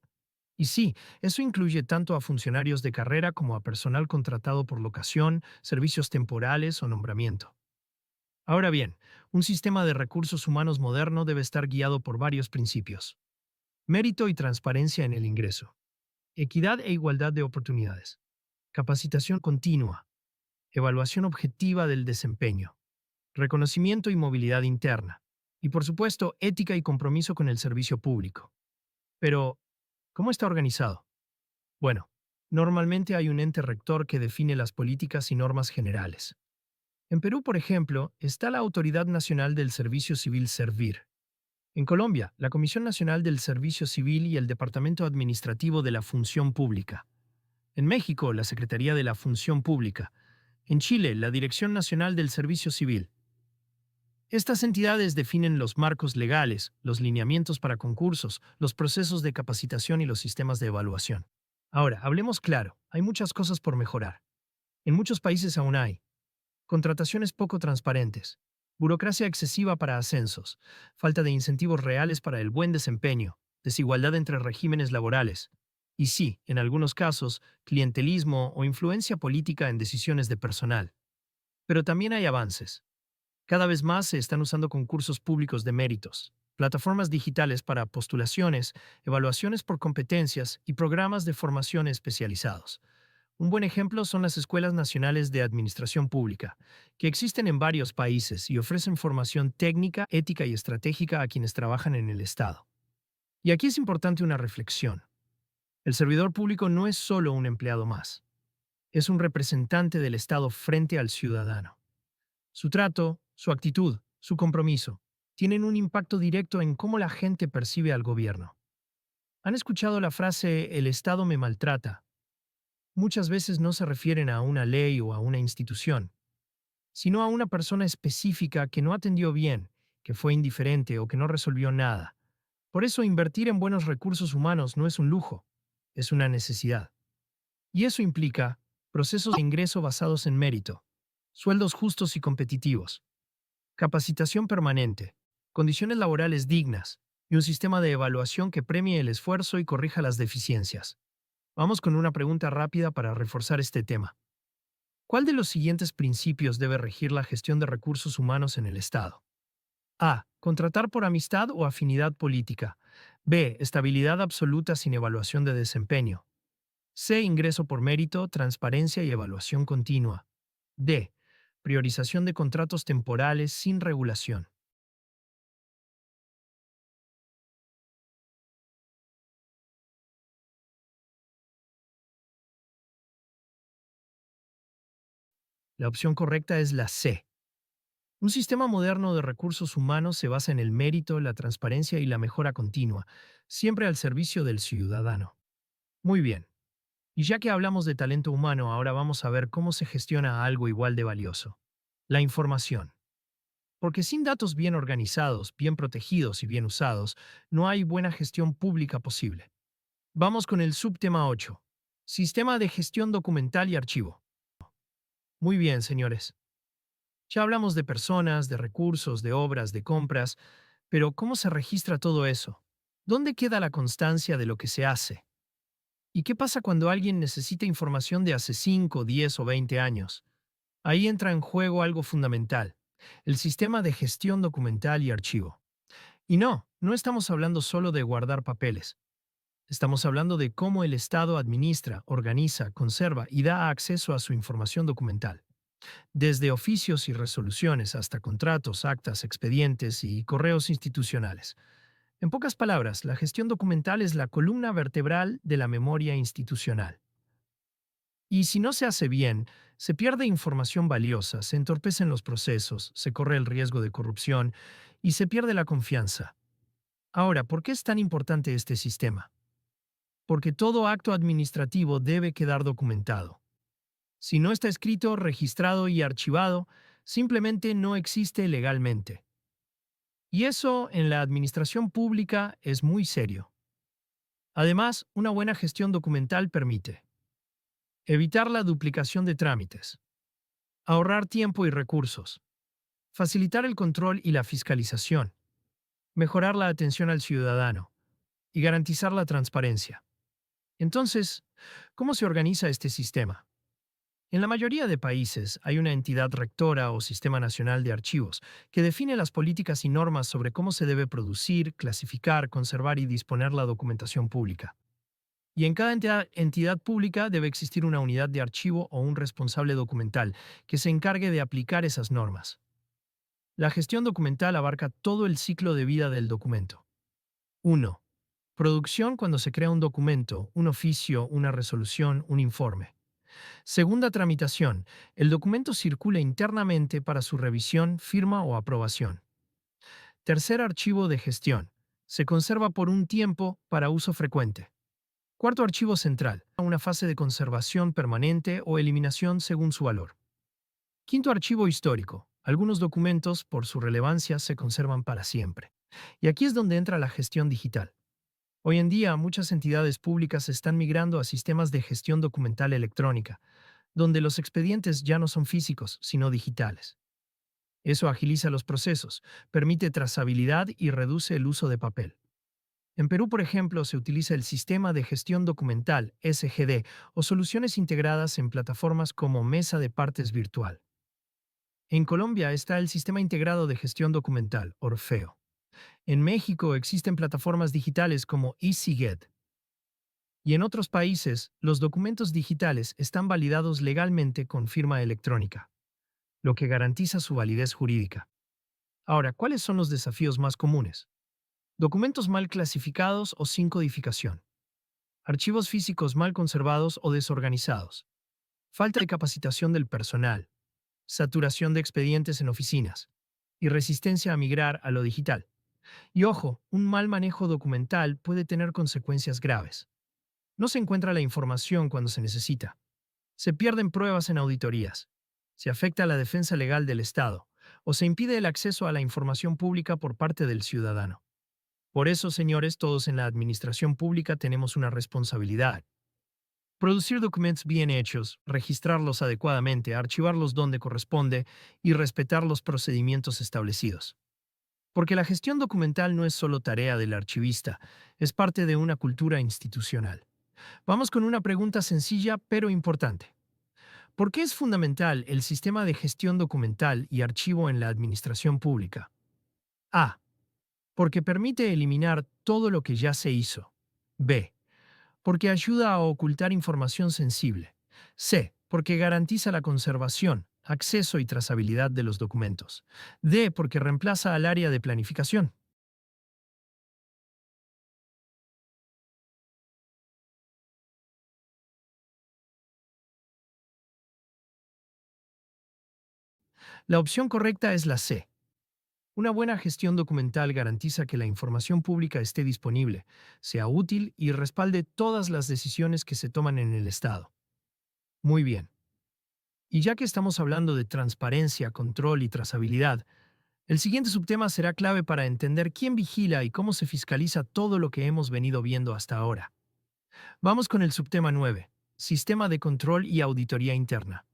Y sí, eso incluye tanto a funcionarios de carrera como a personal contratado por locación, servicios temporales o nombramiento. Ahora bien, un sistema de recursos humanos moderno debe estar guiado por varios principios. Mérito y transparencia en el ingreso. Equidad e igualdad de oportunidades. Capacitación continua. Evaluación objetiva del desempeño. Reconocimiento y movilidad interna. Y por supuesto, ética y compromiso con el servicio público. Pero, ¿cómo está organizado? Bueno, normalmente hay un ente rector que define las políticas y normas generales. En Perú, por ejemplo, está la Autoridad Nacional del Servicio Civil Servir. En Colombia, la Comisión Nacional del Servicio Civil y el Departamento Administrativo de la Función Pública. En México, la Secretaría de la Función Pública. En Chile, la Dirección Nacional del Servicio Civil. Estas entidades definen los marcos legales, los lineamientos para concursos, los procesos de capacitación y los sistemas de evaluación. Ahora, hablemos claro, hay muchas cosas por mejorar. En muchos países aún hay Contrataciones poco transparentes, burocracia excesiva para ascensos, falta de incentivos reales para el buen desempeño, desigualdad entre regímenes laborales. Y sí, en algunos casos, clientelismo o influencia política en decisiones de personal. Pero también hay avances. Cada vez más se están usando concursos públicos de méritos, plataformas digitales para postulaciones, evaluaciones por competencias y programas de formación especializados. Un buen ejemplo son las Escuelas Nacionales de Administración Pública, que existen en varios países y ofrecen formación técnica, ética y estratégica a quienes trabajan en el Estado. Y aquí es importante una reflexión. El servidor público no es solo un empleado más, es un representante del Estado frente al ciudadano. Su trato, su actitud, su compromiso, tienen un impacto directo en cómo la gente percibe al gobierno. ¿Han escuchado la frase "el Estado me maltrata"? Muchas veces no se refieren a una ley o a una institución, sino a una persona específica que no atendió bien, que fue indiferente o que no resolvió nada. Por eso invertir en buenos recursos humanos no es un lujo, es una necesidad. Y eso implica procesos de ingreso basados en mérito, sueldos justos y competitivos, capacitación permanente, condiciones laborales dignas y un sistema de evaluación que premie el esfuerzo y corrija las deficiencias. Vamos con una pregunta rápida para reforzar este tema. ¿Cuál de los siguientes principios debe regir la gestión de recursos humanos en el Estado? A. Contratar por amistad o afinidad política. B. Estabilidad absoluta sin evaluación de desempeño. C. Ingreso por mérito, transparencia y evaluación continua. D. Priorización de contratos temporales sin regulación. La opción correcta es la C. Un sistema moderno de recursos humanos se basa en el mérito, la transparencia y la mejora continua, siempre al servicio del ciudadano. Muy bien. Y ya que hablamos de talento humano, ahora vamos a ver cómo se gestiona algo igual de valioso: la información. Porque sin datos bien organizados, bien protegidos y bien usados, no hay buena gestión pública posible. Vamos con el subtema 8. Sistema de gestión documental y archivo. Muy bien, señores. Ya hablamos de personas, de recursos, de obras, de compras, pero ¿cómo se registra todo eso? ¿Dónde queda la constancia de lo que se hace? ¿Y qué pasa cuando alguien necesita información de hace 5, 10 o 20 años? Ahí entra en juego algo fundamental: el sistema de gestión documental y archivo. Y no estamos hablando solo de guardar papeles. Estamos hablando de cómo el Estado administra, organiza, conserva y da acceso a su información documental. Desde oficios y resoluciones hasta contratos, actas, expedientes y correos institucionales. En pocas palabras, la gestión documental es la columna vertebral de la memoria institucional. Y si no se hace bien, se pierde información valiosa, se entorpecen los procesos, se corre el riesgo de corrupción y se pierde la confianza. Ahora, ¿por qué es tan importante este sistema? Porque todo acto administrativo debe quedar documentado. Si no está escrito, registrado y archivado, simplemente no existe legalmente. Y eso en la administración pública es muy serio. Además, una buena gestión documental permite evitar la duplicación de trámites, ahorrar tiempo y recursos, facilitar el control y la fiscalización, mejorar la atención al ciudadano y garantizar la transparencia. Entonces, ¿cómo se organiza este sistema? En la mayoría de países hay una entidad rectora o sistema nacional de archivos que define las políticas y normas sobre cómo se debe producir, clasificar, conservar y disponer la documentación pública. Y en cada entidad pública debe existir una unidad de archivo o un responsable documental que se encargue de aplicar esas normas. La gestión documental abarca todo el ciclo de vida del documento. 1. Producción: cuando se crea un documento, un oficio, una resolución, un informe. Segunda tramitación: el documento circula internamente para su revisión, firma o aprobación. Tercer archivo de gestión: se conserva por un tiempo para uso frecuente. Cuarto archivo central: una fase de conservación permanente o eliminación según su valor. Quinto archivo histórico: algunos documentos, por su relevancia, se conservan para siempre. Y aquí es donde entra la gestión digital. Hoy en día, muchas entidades públicas están migrando a sistemas de gestión documental electrónica, donde los expedientes ya no son físicos, sino digitales. Eso agiliza los procesos, permite trazabilidad y reduce el uso de papel. En Perú, por ejemplo, se utiliza el Sistema de Gestión Documental, SGD, o soluciones integradas en plataformas como Mesa de Partes Virtual. En Colombia está el Sistema Integrado de Gestión Documental, Orfeo. En México existen plataformas digitales como EasyGet. Y en otros países, los documentos digitales están validados legalmente con firma electrónica, lo que garantiza su validez jurídica. Ahora, ¿cuáles son los desafíos más comunes? Documentos mal clasificados o sin codificación. Archivos físicos mal conservados o desorganizados. Falta de capacitación del personal. Saturación de expedientes en oficinas. Y resistencia a migrar a lo digital. Y ojo, un mal manejo documental puede tener consecuencias graves. No se encuentra la información cuando se necesita. Se pierden pruebas en auditorías. Se afecta la defensa legal del Estado. O se impide el acceso a la información pública por parte del ciudadano. Por eso, señores, todos en la administración pública tenemos una responsabilidad. Producir documentos bien hechos, registrarlos adecuadamente, archivarlos donde corresponde y respetar los procedimientos establecidos. Porque la gestión documental no es solo tarea del archivista, es parte de una cultura institucional. Vamos con una pregunta sencilla pero importante. ¿Por qué es fundamental el sistema de gestión documental y archivo en la administración pública? A. Porque permite eliminar todo lo que ya se hizo. B. Porque ayuda a ocultar información sensible. C. Porque garantiza la conservación, acceso y trazabilidad de los documentos. D. Porque reemplaza al área de planificación. La opción correcta es la C. Una buena gestión documental garantiza que la información pública esté disponible, sea útil y respalde todas las decisiones que se toman en el Estado. Muy bien. Y ya que estamos hablando de transparencia, control y trazabilidad, el siguiente subtema será clave para entender quién vigila y cómo se fiscaliza todo lo que hemos venido viendo hasta ahora. Vamos con el subtema 9, Sistema de Control y Auditoría Interna.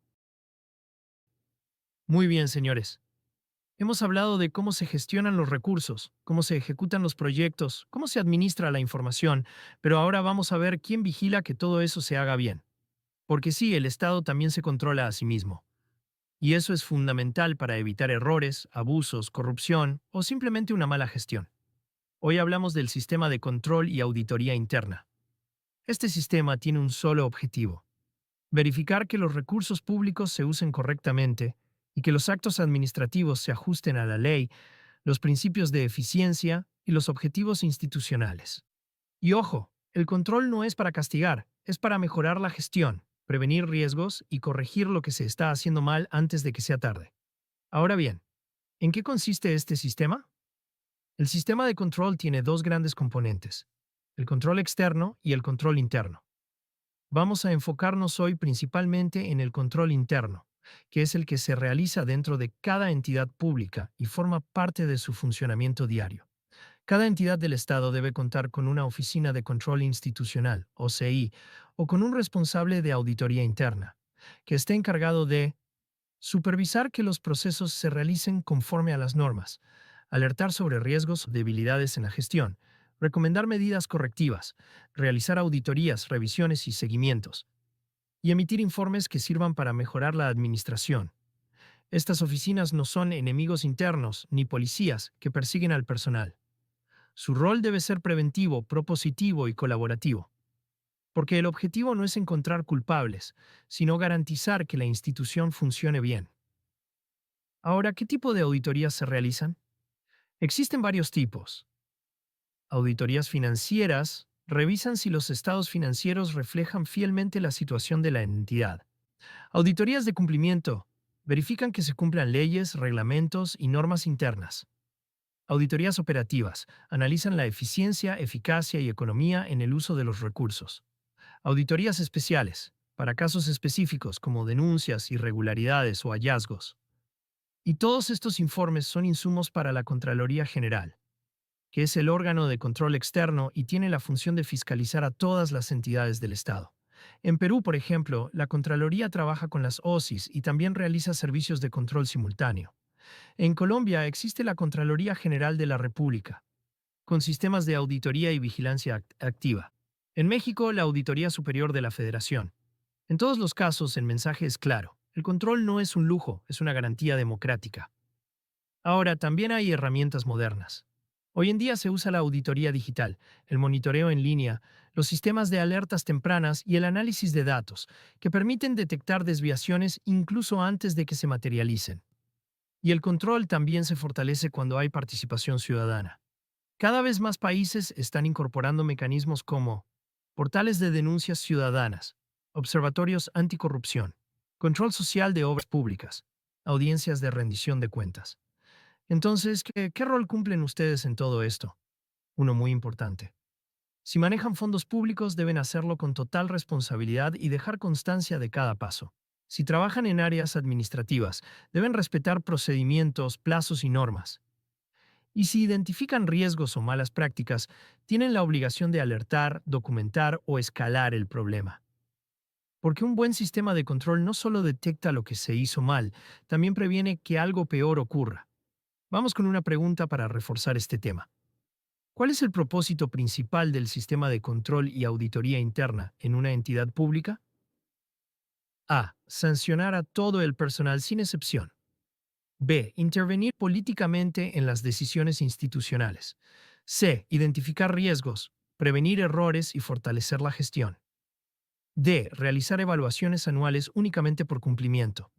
Muy bien, señores. Hemos hablado de cómo se gestionan los recursos, cómo se ejecutan los proyectos, cómo se administra la información, pero ahora vamos a ver quién vigila que todo eso se haga bien. Porque sí, el Estado también se controla a sí mismo. Y eso es fundamental para evitar errores, abusos, corrupción o simplemente una mala gestión. Hoy hablamos del sistema de control y auditoría interna. Este sistema tiene un solo objetivo: verificar que los recursos públicos se usen correctamente y que los actos administrativos se ajusten a la ley, los principios de eficiencia y los objetivos institucionales. Y ojo, el control no es para castigar, es para mejorar la gestión, prevenir riesgos y corregir lo que se está haciendo mal antes de que sea tarde. Ahora bien, ¿en qué consiste este sistema? El sistema de control tiene dos grandes componentes: el control externo y el control interno. Vamos a enfocarnos hoy principalmente en el control interno, que es el que se realiza dentro de cada entidad pública y forma parte de su funcionamiento diario. Cada entidad del Estado debe contar con una oficina de control institucional, OCI, o con un responsable de auditoría interna, que esté encargado de supervisar que los procesos se realicen conforme a las normas, alertar sobre riesgos o debilidades en la gestión, recomendar medidas correctivas, realizar auditorías, revisiones y seguimientos, y emitir informes que sirvan para mejorar la administración. Estas oficinas no son enemigos internos ni policías que persiguen al personal. Su rol debe ser preventivo, propositivo y colaborativo, porque el objetivo no es encontrar culpables, sino garantizar que la institución funcione bien. Ahora, ¿qué tipo de auditorías se realizan? Existen varios tipos. Auditorías financieras revisan si los estados financieros reflejan fielmente la situación de la entidad. Auditorías de cumplimiento verifican que se cumplan leyes, reglamentos y normas internas. Auditorías operativas analizan la eficiencia, eficacia y economía en el uso de los recursos. Auditorías especiales, para casos específicos como denuncias, irregularidades o hallazgos. Y todos estos informes son insumos para la Contraloría General, que es el órgano de control externo y tiene la función de fiscalizar a todas las entidades del Estado. En Perú, por ejemplo, la Contraloría trabaja con las OSIs y también realiza servicios de control simultáneo. En Colombia existe la Contraloría General de la República, con sistemas de auditoría y vigilancia activa. En México, la Auditoría Superior de la Federación. En todos los casos, el mensaje es claro. El control no es un lujo, es una garantía democrática. Ahora, también hay herramientas modernas. Hoy en día se usa la auditoría digital, el monitoreo en línea, los sistemas de alertas tempranas y el análisis de datos, que permiten detectar desviaciones incluso antes de que se materialicen. Y el control también se fortalece cuando hay participación ciudadana. Cada vez más países están incorporando mecanismos como portales de denuncias ciudadanas, observatorios anticorrupción, control social de obras públicas, audiencias de rendición de cuentas. Entonces, ¿qué rol cumplen ustedes en todo esto? Uno muy importante. Si manejan fondos públicos, deben hacerlo con total responsabilidad y dejar constancia de cada paso. Si trabajan en áreas administrativas, deben respetar procedimientos, plazos y normas. Y si identifican riesgos o malas prácticas, tienen la obligación de alertar, documentar o escalar el problema. Porque un buen sistema de control no solo detecta lo que se hizo mal, también previene que algo peor ocurra. Vamos con una pregunta para reforzar este tema. ¿Cuál es el propósito principal del sistema de control y auditoría interna en una entidad pública? A. Sancionar a todo el personal sin excepción. B. Intervenir políticamente en las decisiones institucionales. C. Identificar riesgos, prevenir errores y fortalecer la gestión. D. Realizar evaluaciones anuales únicamente por cumplimiento.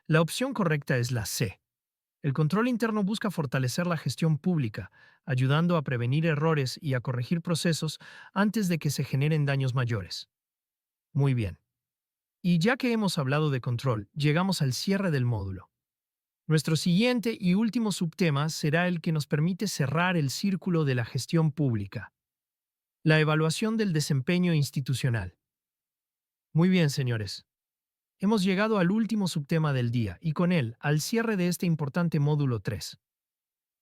La opción correcta es la C. El control interno busca fortalecer la gestión pública, ayudando a prevenir errores y a corregir procesos antes de que se generen daños mayores. Muy bien. Y ya que hemos hablado de control, llegamos al cierre del módulo. Nuestro siguiente y último subtema será el que nos permite cerrar el círculo de la gestión pública, la evaluación del desempeño institucional. Muy bien, señores. Hemos llegado al último subtema del día y con él al cierre de este importante módulo 3.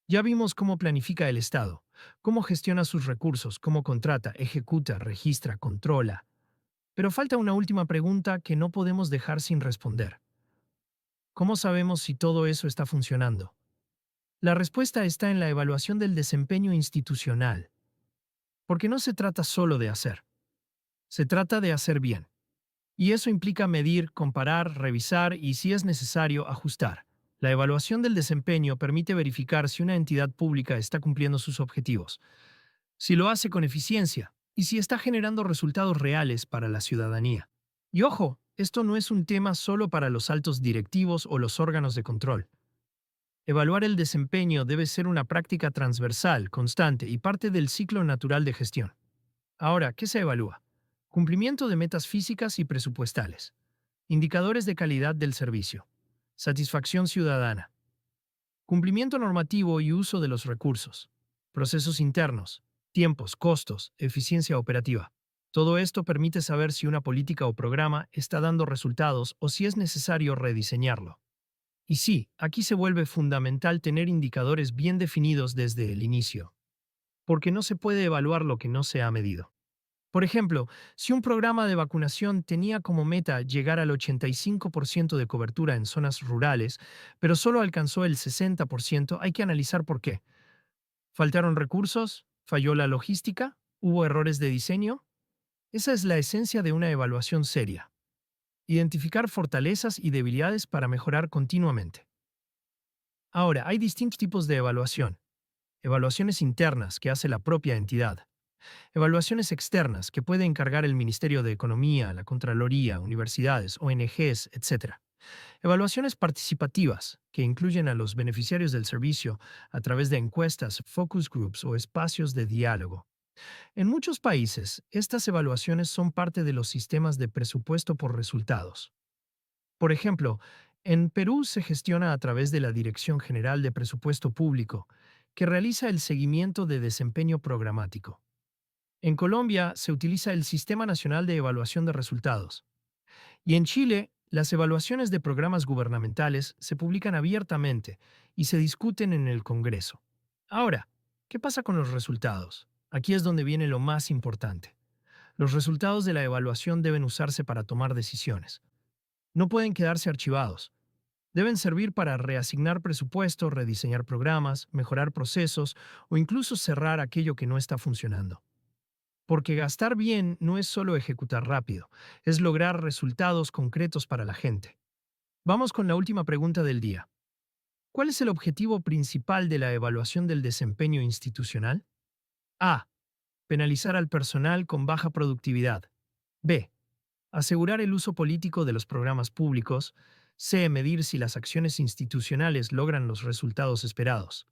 Ya vimos cómo planifica el Estado, cómo gestiona sus recursos, cómo contrata, ejecuta, registra, controla. Pero falta una última pregunta que no podemos dejar sin responder. ¿Cómo sabemos si todo eso está funcionando? La respuesta está en la evaluación del desempeño institucional, porque no se trata solo de hacer, se trata de hacer bien. Y eso implica medir, comparar, revisar y, si es necesario, ajustar. La evaluación del desempeño permite verificar si una entidad pública está cumpliendo sus objetivos, si lo hace con eficiencia y si está generando resultados reales para la ciudadanía. Y ojo, esto no es un tema solo para los altos directivos o los órganos de control. Evaluar el desempeño debe ser una práctica transversal, constante y parte del ciclo natural de gestión. Ahora, ¿qué se evalúa? Cumplimiento de metas físicas y presupuestales. Indicadores de calidad del servicio. Satisfacción ciudadana. Cumplimiento normativo y uso de los recursos. Procesos internos. Tiempos, costos, eficiencia operativa. Todo esto permite saber si una política o programa está dando resultados o si es necesario rediseñarlo. Y sí, aquí se vuelve fundamental tener indicadores bien definidos desde el inicio, porque no se puede evaluar lo que no se ha medido. Por ejemplo, si un programa de vacunación tenía como meta llegar al 85% de cobertura en zonas rurales, pero solo alcanzó el 60%, hay que analizar por qué. ¿Faltaron recursos? ¿Falló la logística? ¿Hubo errores de diseño? Esa es la esencia de una evaluación seria. Identificar fortalezas y debilidades para mejorar continuamente. Ahora, hay distintos tipos de evaluación. Evaluaciones internas que hace la propia entidad. Evaluaciones externas que puede encargar el Ministerio de Economía, la Contraloría, universidades, ONGs, etc. Evaluaciones participativas que incluyen a los beneficiarios del servicio a través de encuestas, focus groups o espacios de diálogo. En muchos países, estas evaluaciones son parte de los sistemas de presupuesto por resultados. Por ejemplo, en Perú se gestiona a través de la Dirección General de Presupuesto Público, que realiza el seguimiento de desempeño programático. En Colombia se utiliza el Sistema Nacional de Evaluación de Resultados. Y en Chile, Las evaluaciones de programas gubernamentales se publican abiertamente y se discuten en el Congreso. Ahora, ¿qué pasa con los resultados? Aquí es donde viene lo más importante. Los resultados de la evaluación deben usarse para tomar decisiones. No pueden quedarse archivados. Deben servir para reasignar presupuesto, rediseñar programas, mejorar procesos o incluso cerrar aquello que no está funcionando. Porque gastar bien no es solo ejecutar rápido, es lograr resultados concretos para la gente. Vamos con la última pregunta del día. ¿Cuál es el objetivo principal de la evaluación del desempeño institucional? A. Penalizar al personal con baja productividad. B. Asegurar el uso político de los programas públicos. C. Medir si las acciones institucionales logran los resultados esperados.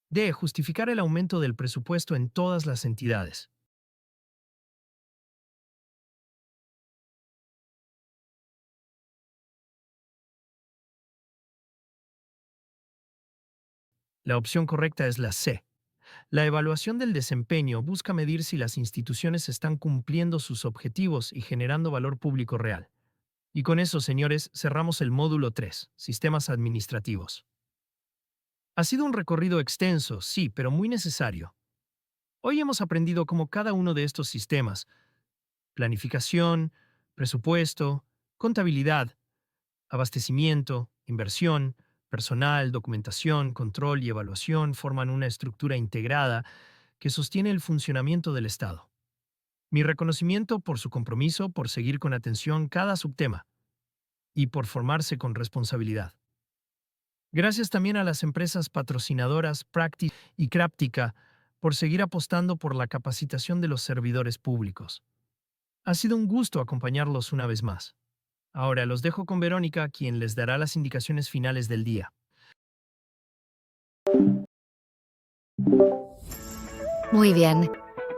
D. Justificar el aumento del presupuesto en todas las entidades. La opción correcta es la C. La evaluación del desempeño busca medir si las instituciones están cumpliendo sus objetivos y generando valor público real. Y con eso, señores, cerramos el módulo 3, Sistemas Administrativos. Ha sido un recorrido extenso, sí, pero muy necesario. Hoy hemos aprendido cómo cada uno de estos sistemas, planificación, presupuesto, contabilidad, abastecimiento, inversión, personal, documentación, control y evaluación forman una estructura integrada que sostiene el funcionamiento del Estado. Mi reconocimiento por su compromiso, por seguir con atención cada subtema y por formarse con responsabilidad. Gracias también a las empresas patrocinadoras Practi y Craptica por seguir apostando por la capacitación de los servidores públicos. Ha sido un gusto acompañarlos una vez más. Ahora los dejo con Verónica, quien les dará las indicaciones finales del día. Muy bien.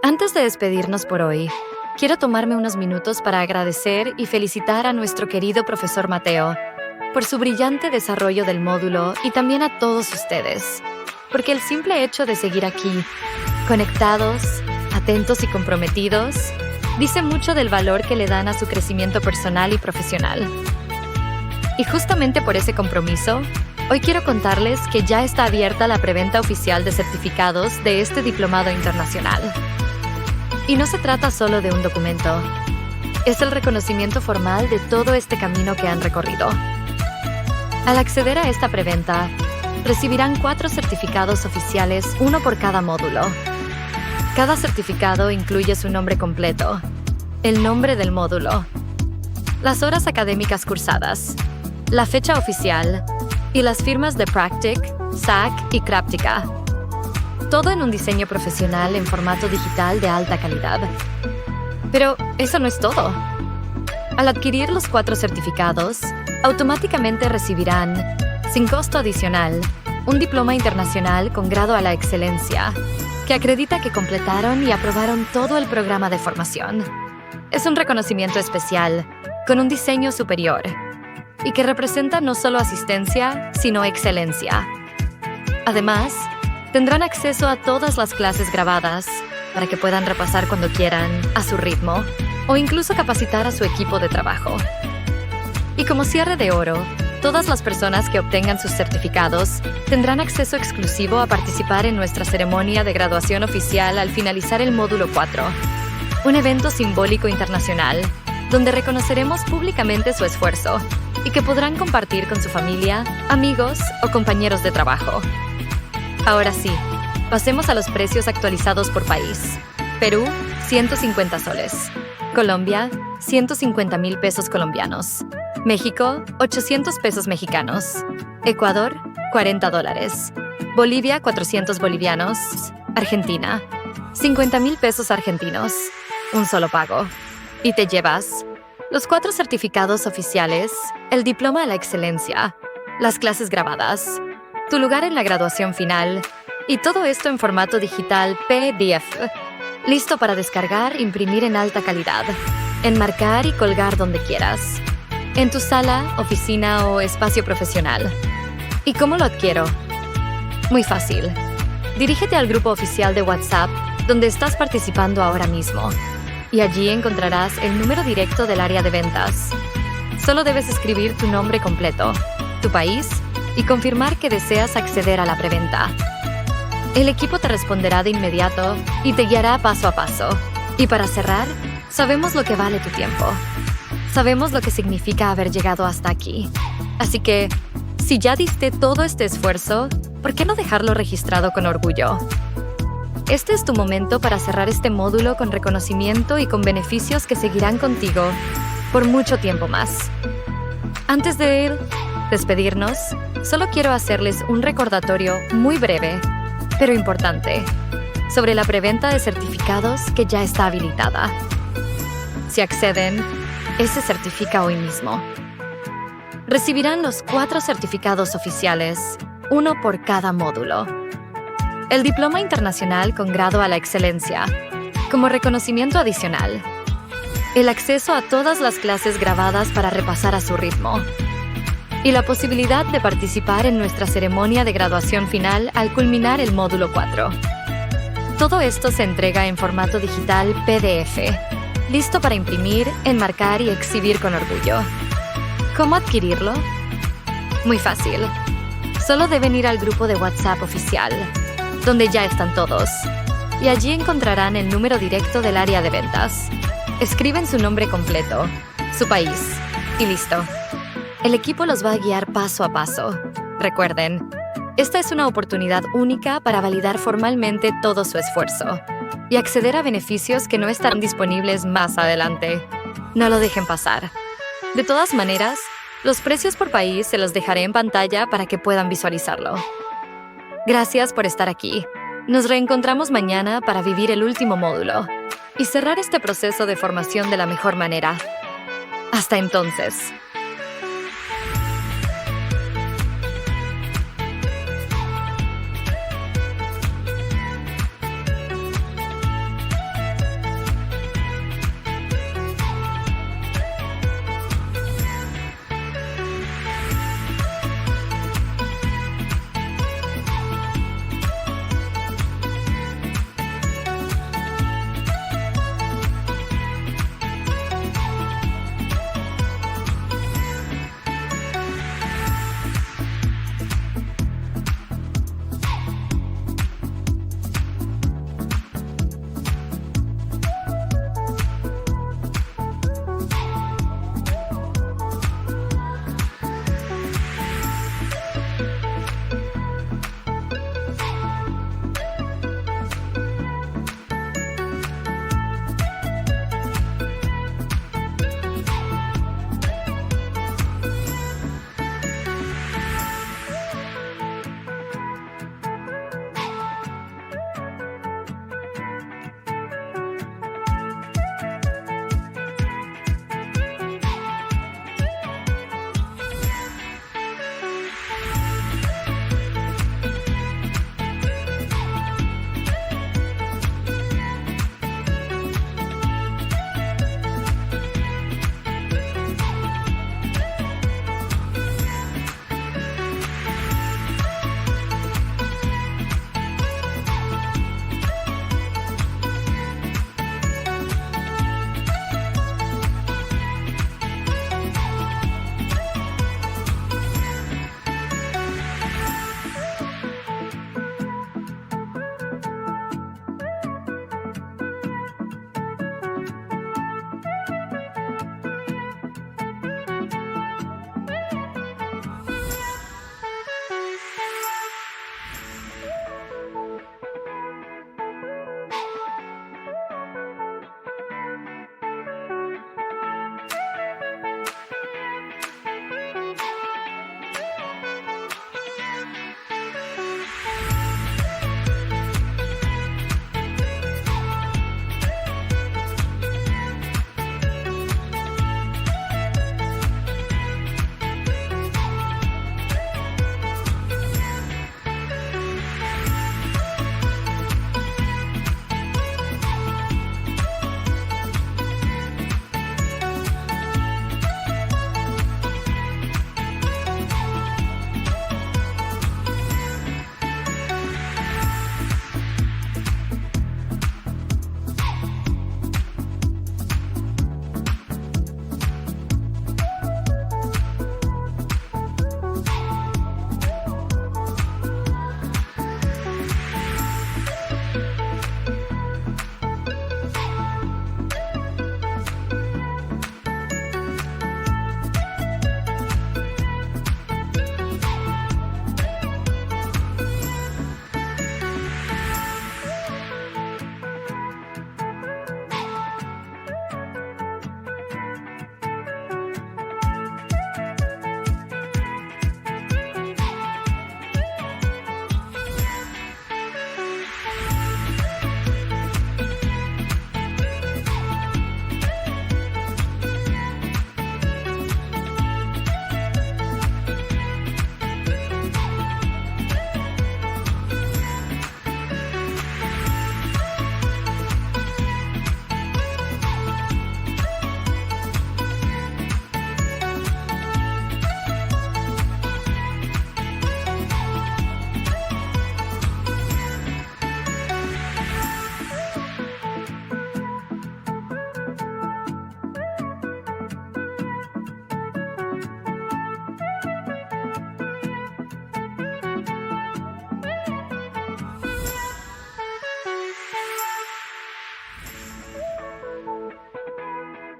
Antes de despedirnos por hoy, quiero tomarme unos minutos para agradecer y felicitar a nuestro querido profesor Mateo por su brillante desarrollo del módulo y también a todos ustedes, porque el simple hecho de seguir aquí, conectados, atentos y comprometidos, dice mucho del valor que le dan a su crecimiento personal y profesional. Y justamente por ese compromiso, hoy quiero contarles que ya está abierta la preventa oficial de certificados de este diplomado internacional. Y no se trata solo de un documento, es el reconocimiento formal de todo este camino que han recorrido. Al acceder a esta preventa, recibirán 4 certificados oficiales, uno por cada módulo. Cada certificado incluye su nombre completo, el nombre del módulo, las horas académicas cursadas, la fecha oficial y las firmas de Practic, SAC y Craptica. Todo en un diseño profesional en formato digital de alta calidad. Pero eso no es todo. Al adquirir los 4 certificados, automáticamente recibirán, sin costo adicional, un diploma internacional con grado a la excelencia, que acredita que completaron y aprobaron todo el programa de formación. Es un reconocimiento especial, con un diseño superior, y que representa no solo asistencia, sino excelencia. Además, tendrán acceso a todas las clases grabadas, para que puedan repasar cuando quieran, a su ritmo, o incluso capacitar a su equipo de trabajo. Y como cierre de oro, todas las personas que obtengan sus certificados tendrán acceso exclusivo a participar en nuestra ceremonia de graduación oficial al finalizar el módulo 4, un evento simbólico internacional donde reconoceremos públicamente su esfuerzo y que podrán compartir con su familia, amigos o compañeros de trabajo. Ahora sí, pasemos a los precios actualizados por país. Perú, 150 soles. Colombia, 150,000 pesos colombianos. México, 800 pesos mexicanos. Ecuador, $40. Bolivia, 400 bolivianos. Argentina, 50,000 pesos argentinos. Un solo pago. Y te llevas los 4 certificados oficiales, el diploma a la excelencia, las clases grabadas, tu lugar en la graduación final, y todo esto en formato digital PDF, listo para descargar, imprimir en alta calidad, enmarcar y colgar donde quieras, en tu sala, oficina o espacio profesional. ¿Y cómo lo adquiero? Muy fácil. Dirígete al grupo oficial de WhatsApp donde estás participando ahora mismo, y allí encontrarás el número directo del área de ventas. Solo debes escribir tu nombre completo, tu país y confirmar que deseas acceder a la preventa. El equipo te responderá de inmediato y te guiará paso a paso. Y para cerrar, sabemos lo que vale tu tiempo. Sabemos lo que significa haber llegado hasta aquí. Así que, si ya diste todo este esfuerzo, ¿por qué no dejarlo registrado con orgullo? Este es tu momento para cerrar este módulo con reconocimiento y con beneficios que seguirán contigo por mucho tiempo más. Antes de despedirnos, solo quiero hacerles un recordatorio muy breve, pero importante, sobre la preventa de certificados que ya está habilitada. Si acceden, se certifica hoy mismo. Recibirán los 4 certificados oficiales, uno por cada módulo. El Diploma Internacional con Grado a la Excelencia, como reconocimiento adicional. El acceso a todas las clases grabadas para repasar a su ritmo. Y la posibilidad de participar en nuestra ceremonia de graduación final al culminar el módulo 4. Todo esto se entrega en formato digital PDF, listo para imprimir, enmarcar y exhibir con orgullo. ¿Cómo adquirirlo? Muy fácil. Solo deben ir al grupo de WhatsApp oficial, donde ya están todos, y allí encontrarán el número directo del área de ventas. Escriben su nombre completo, su país, y listo. El equipo los va a guiar paso a paso. Recuerden, esta es una oportunidad única para validar formalmente todo su esfuerzo y acceder a beneficios que no estarán disponibles más adelante. No lo dejen pasar. De todas maneras, los precios por país se los dejaré en pantalla para que puedan visualizarlo. Gracias por estar aquí. Nos reencontramos mañana para vivir el último módulo y cerrar este proceso de formación de la mejor manera. Hasta entonces.